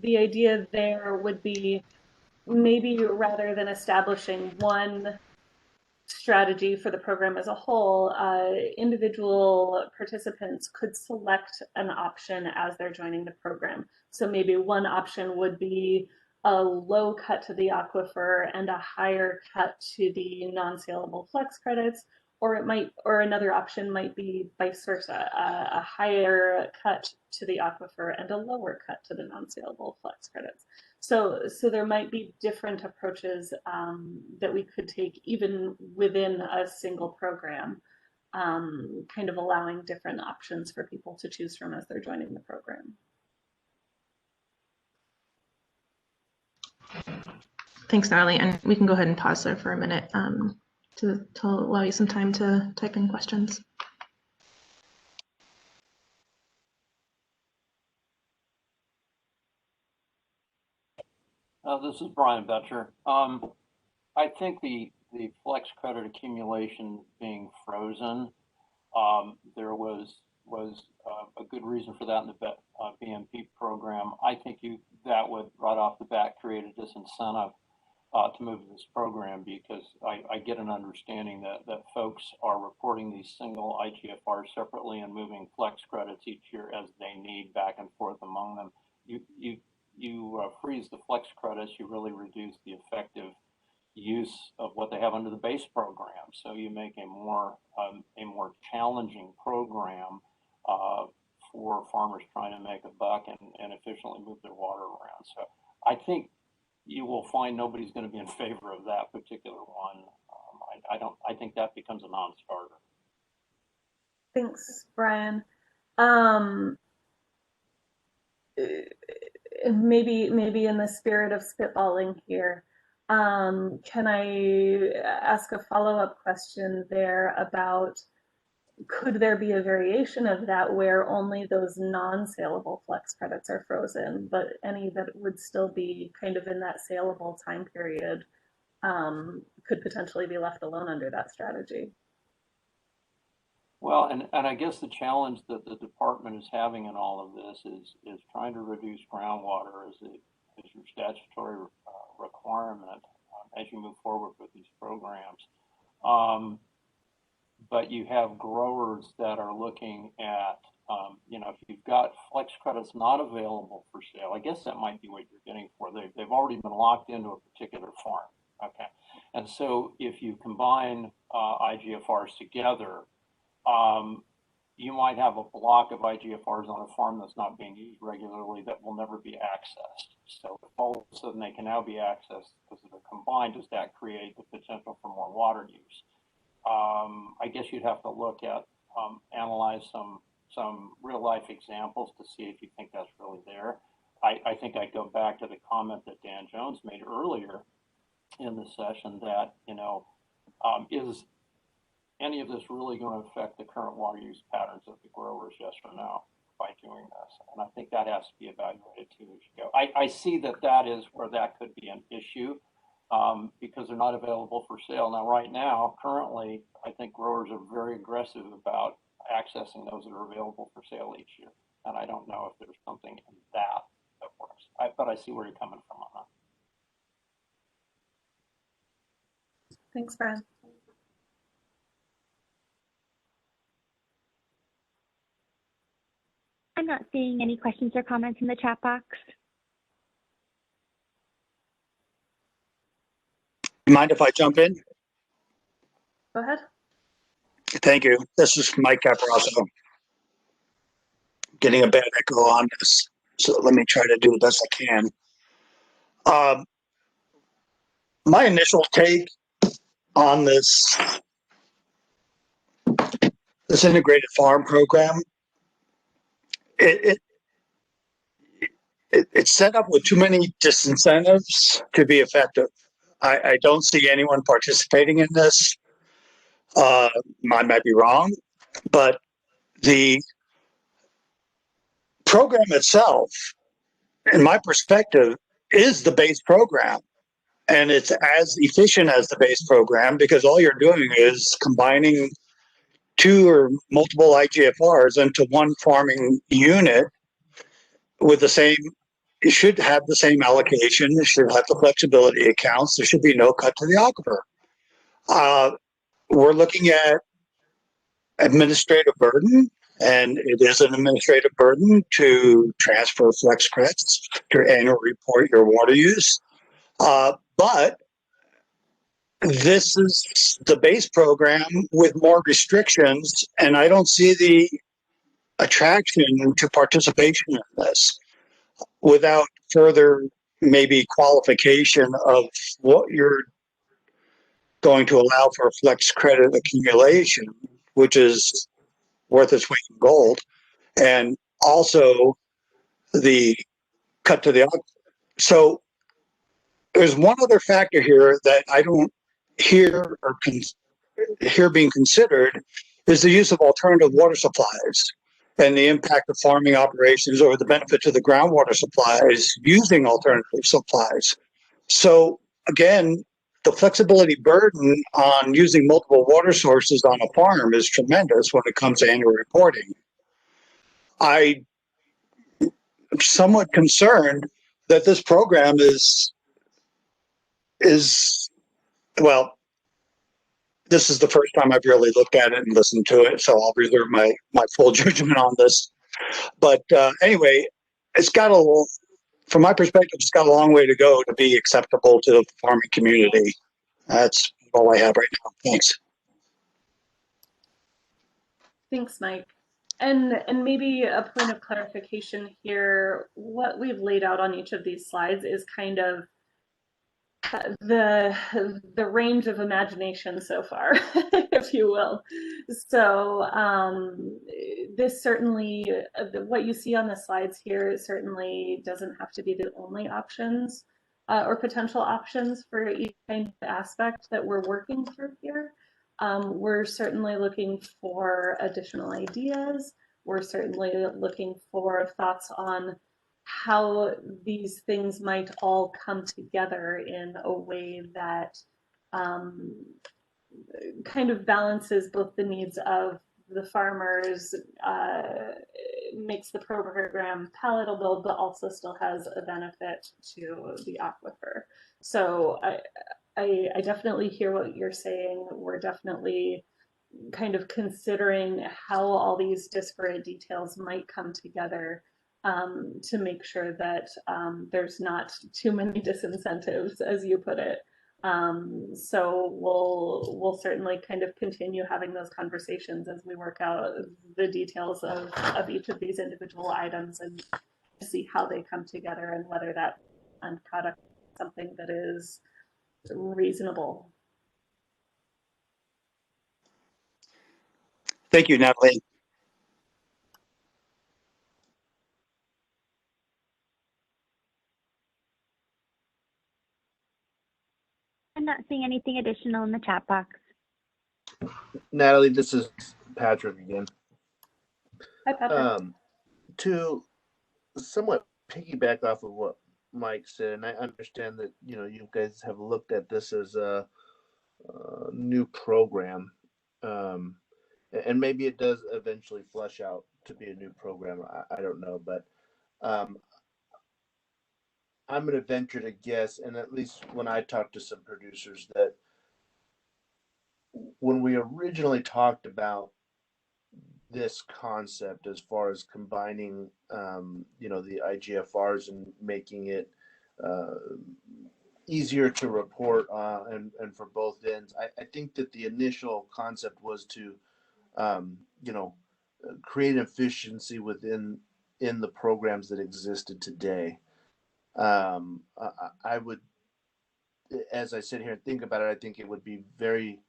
the idea there would be maybe rather than establishing one strategy for the program as a whole, individual participants could select an option as they're joining the program. So maybe one option would be a low cut to the aquifer and a higher cut to the non-saleable flex credits, or another option might be vice versa, a higher cut to the aquifer and a lower cut to the non-saleable flex credits. So there might be different approaches that we could take even within a single program, kind of allowing different options for people to choose from as they're joining the program. Thanks, Natalie. And we can go ahead and pause there for a minute to allow you some time to type in questions. This is Brian Betcher. I think the flex credit accumulation being frozen, there was a good reason for that in the Bmp program. I think that would right off the bat create a disincentive to move to this program, because I get an understanding that folks are reporting these single IGFRs separately and moving flex credits each year as they need back and forth among them. You freeze the flex credits, you really reduce the effective use of what they have under the base program. So you make a more challenging program for farmers trying to make a buck and efficiently move their water around. So I think you will find nobody's going to be in favor of that particular one. I think that becomes a non-starter. Thanks, Brian. Maybe in the spirit of spitballing here, can I ask a follow-up question there about, could there be a variation of that where only those non-saleable flex credits are frozen, but any that would still be kind of in that saleable time period could potentially be left alone under that strategy? Well, and I guess the challenge that the department is having in all of this is trying to reduce groundwater as your statutory requirement as you move forward with these programs. But you have growers that are looking at, if you've got flex credits not available for sale, I guess that might be what you're getting for. They've already been locked into a particular farm. Okay. And so if you combine IGFRs together, you might have a block of IGFRs on a farm that's not being used regularly that will never be accessed. So if all of a sudden they can now be accessed because they're combined, does that create the potential for more water use? I guess you'd have to look at, analyze some real life examples to see if you think that's really there. I think I'd go back to the comment that Dan Jones made earlier in the session that, is any of this really going to affect the current water use patterns of the growers, yes or no, by doing this? And I think that has to be evaluated too as you go. I see that is where that could be an issue because they're not available for sale. Now, right now, currently, I think growers are very aggressive about accessing those that are available for sale each year. And I don't know if there's something in that works. But I see where you're coming from on that. Thanks, Brian. I'm not seeing any questions or comments in the chat box. Mind if I jump in? Go ahead. Thank you. This is Mike Caparoso. Getting a bad echo on this, so let me try to do the best I can. My initial take on this integrated farm program, it's set up with too many disincentives to be effective. I don't see anyone participating in this. I might be wrong, but the program itself, in my perspective, is the base program. And it's as efficient as the base program because all you're doing is combining two or multiple IGFRs into one farming unit with the same, it should have the same allocation, it should have the flexibility accounts, there should be no cut to the aquifer. We're looking at administrative burden, and it is an administrative burden to transfer flex credits to annual report your water use. But this is the base program with more restrictions, and I don't see the attraction to participation in this without further maybe qualification of what you're going to allow for flex credit accumulation, which is worth its weight in gold, and also the cut to the aquifer. So there's one other factor here that I don't hear or here being considered is the use of alternative water supplies and the impact of farming operations or the benefit to the groundwater supplies using alternative supplies. So again, the flexibility burden on using multiple water sources on a farm is tremendous when it comes to annual reporting. I'm somewhat concerned that this program is well, this is the first time I've really looked at it and listened to it, so I'll reserve my full judgment on this. But anyway, it's got from my perspective, it's got a long way to go to be acceptable to the farming community. That's all I have right now. Thanks. Thanks, Mike. And maybe a point of clarification here, what we've laid out on each of these slides is kind of the range of imagination so far, if you will. So this certainly, what you see on the slides here certainly doesn't have to be the only options or potential options for each kind of aspect that we're working through here. We're certainly looking for additional ideas. We're certainly looking for thoughts on how these things might all come together in a way that kind of balances both the needs of the farmers, makes the program palatable, but also still has a benefit to the aquifer. So I definitely hear what you're saying. We're definitely kind of considering how all these disparate details might come together to make sure that there's not too many disincentives, as you put it. So we'll certainly kind of continue having those conversations as we work out the details of each of these individual items and see how they come together and whether that end product is something that is reasonable. Thank you, Natalie. posting anything additional in the chat box. Natalie, this is Patrick again. Hi, Patrick. To somewhat piggyback off of what Mike said, and I understand that you guys have looked at this as a new program, and maybe it does eventually flush out to be a new program. I don't know, but I'm going to venture to guess, and at least when I talked to some producers, that when we originally talked about this concept as far as combining, the IGFRs and making it easier to report and for both ends, I think that the initial concept was to, create efficiency within the programs that existed today. I would, as I sit here and think about it, I think it would be very,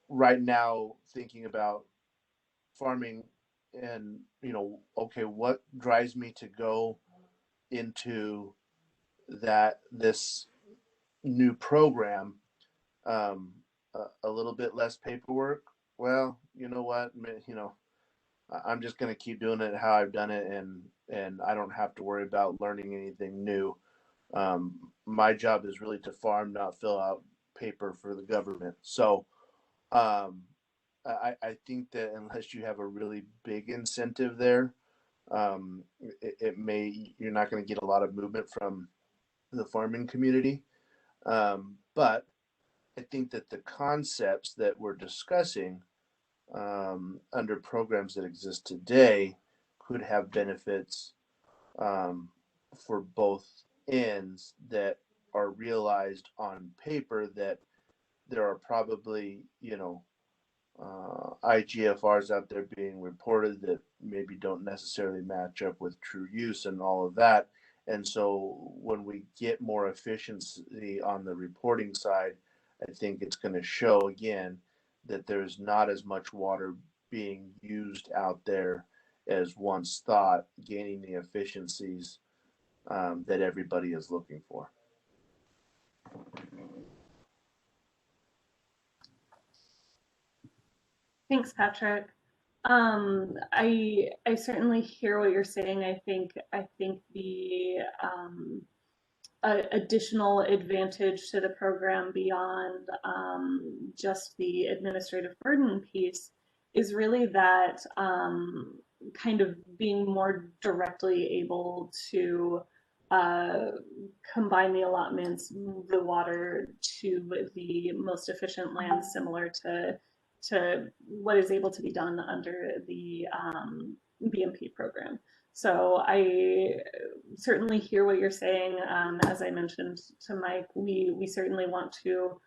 right now, thinking about farming and, okay, what drives me to go into this new program, a little bit less paperwork. Well, you know what, I'm just going to keep doing it how I've done it, and I don't have to worry about learning anything new. My job is really to farm, not fill out paper for the government. So I think that unless you have a really big incentive there, you're not going to get a lot of movement from the farming community. But I think that the concepts that we're discussing under programs that exist today could have benefits for both ends that are realized on paper, that there are probably, IGFRs out there being reported that maybe don't necessarily match up with true use and all of that. And so when we get more efficiency on the reporting side, I think it's going to show again that there's not as much water being used out there as once thought, gaining the efficiencies that everybody is looking for. Thanks, Patrick. I certainly hear what you're saying. I think the additional advantage to the program beyond just the administrative burden piece is really that kind of being more directly able to combine the allotments, move the water to the most efficient land, similar to what is able to be done under the BMP program. So I certainly hear what you're saying. As I mentioned to Mike, we certainly want to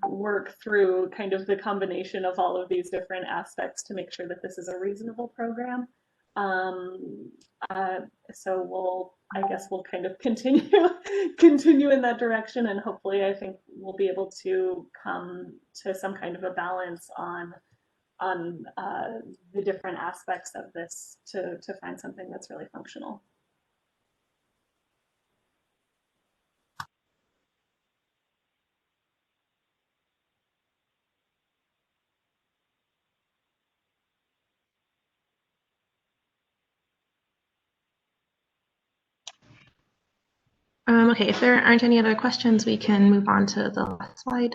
work through kind of the combination of all of these different aspects to make sure that this is a reasonable program. So I guess we'll kind of continue in that direction, and hopefully I think we'll be able to come to some kind of a balance on the different aspects of this to find something that's really functional. Okay, if there aren't any other questions, we can move on to the last slide.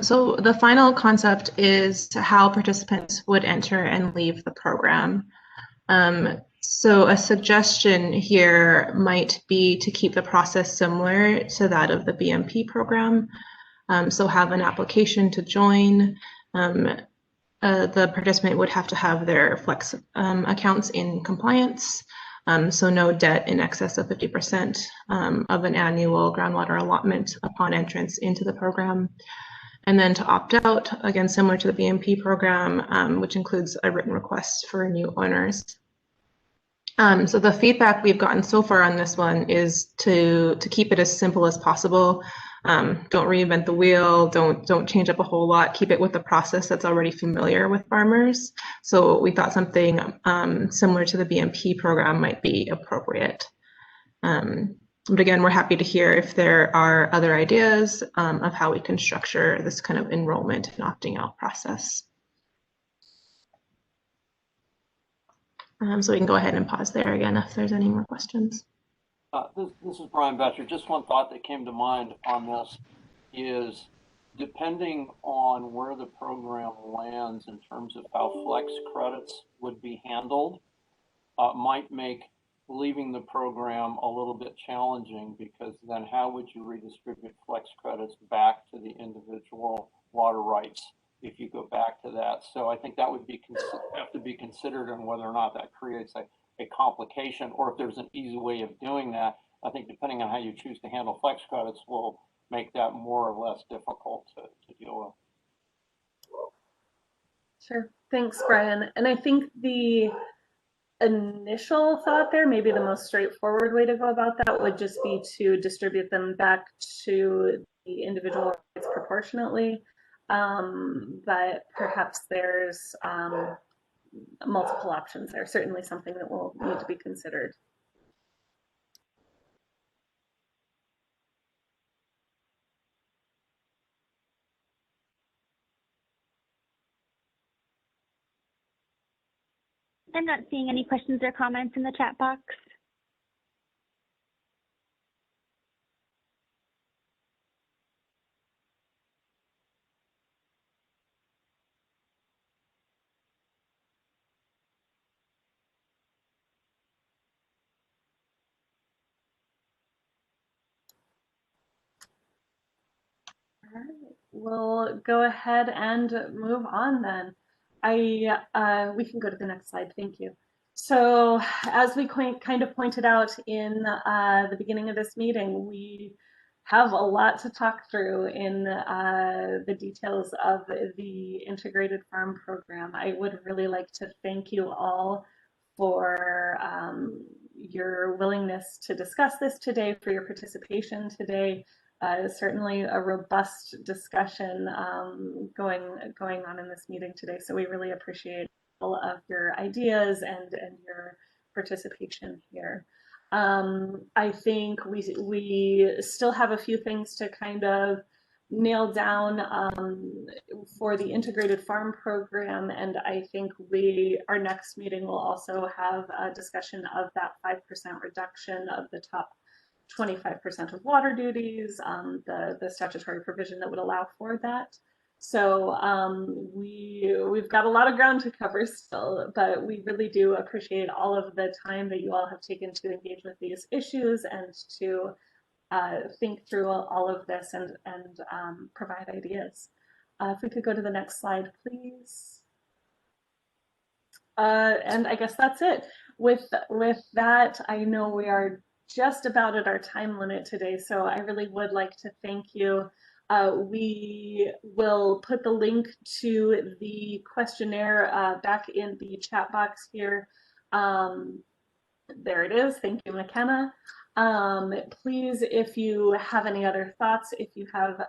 So the final concept is how participants would enter and leave the program. So a suggestion here might be to keep the process similar to that of the BMP program. So have an application to join. The participant would have to have their Flex accounts in compliance. So no debt in excess of 50% of an annual groundwater allotment upon entrance into the program. And then to opt out, again, similar to the BMP program, which includes a written request for new owners. So the feedback we've gotten so far on this one is to keep it as simple as possible. Don't reinvent the wheel. Don't change up a whole lot. Keep it with the process that's already familiar with farmers. So we thought something similar to the BMP program might be appropriate. But again, we're happy to hear if there are other ideas of how we can structure this kind of enrollment and opting out process. So we can go ahead and pause there again if there's any more questions. This is Brian Betcher. Just one thought that came to mind on this is, depending on where the program lands in terms of how flex credits would be handled, might make leaving the program a little bit challenging, because then how would you redistribute flex credits back to the individual water rights if you go back to that? So I think that would be have to be considered on whether or not that creates a complication, or if there's an easy way of doing that. I think depending on how you choose to handle flex credits will make that more or less difficult to deal with. Sure, thanks, Brian. And I think the initial thought there, maybe the most straightforward way to go about that would just be to distribute them back to the individual rights proportionately. But perhaps there's multiple options there. Certainly something that will need to be considered. I'm not seeing any questions or comments in the chat box. All right, we'll go ahead and move on then. We can go to the next slide. Thank you. So as we kind of pointed out in the beginning of this meeting, we have a lot to talk through in the details of the integrated farm program. I would really like to thank you all for your willingness to discuss this today, for your participation today. Certainly a robust discussion going on in this meeting today. So we really appreciate all of your ideas and your participation here. I think we still have a few things to kind of nail down for the integrated farm program, and I think our next meeting will also have a discussion of that 5% reduction of the top 25% of water duties, the statutory provision that would allow for that. So we've got a lot of ground to cover still, but we really do appreciate all of the time that you all have taken to engage with these issues and to think through all of this and provide ideas. If we could go to the next slide, please. And I guess that's it. With that, I know we are just about at our time limit today, so I really would like to thank you. We will put the link to the questionnaire back in the chat box here. There it is. Thank you, McKenna. Please, if you have any other thoughts, if you have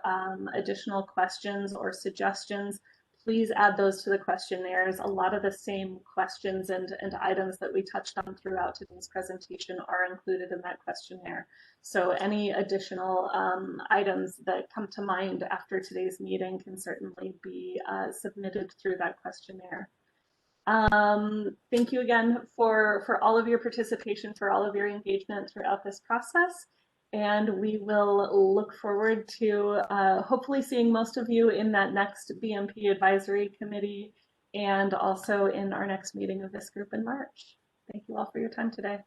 additional questions or suggestions, please add those to the questionnaires. A lot of the same questions and items that we touched on throughout today's presentation are included in that questionnaire. So any additional items that come to mind after today's meeting can certainly be submitted through that questionnaire. Thank you again for all of your participation, for all of your engagement throughout this process. And we will look forward to hopefully seeing most of you in that next Bmp Advisory Committee and also in our next meeting of this group in March. Thank you all for your time today.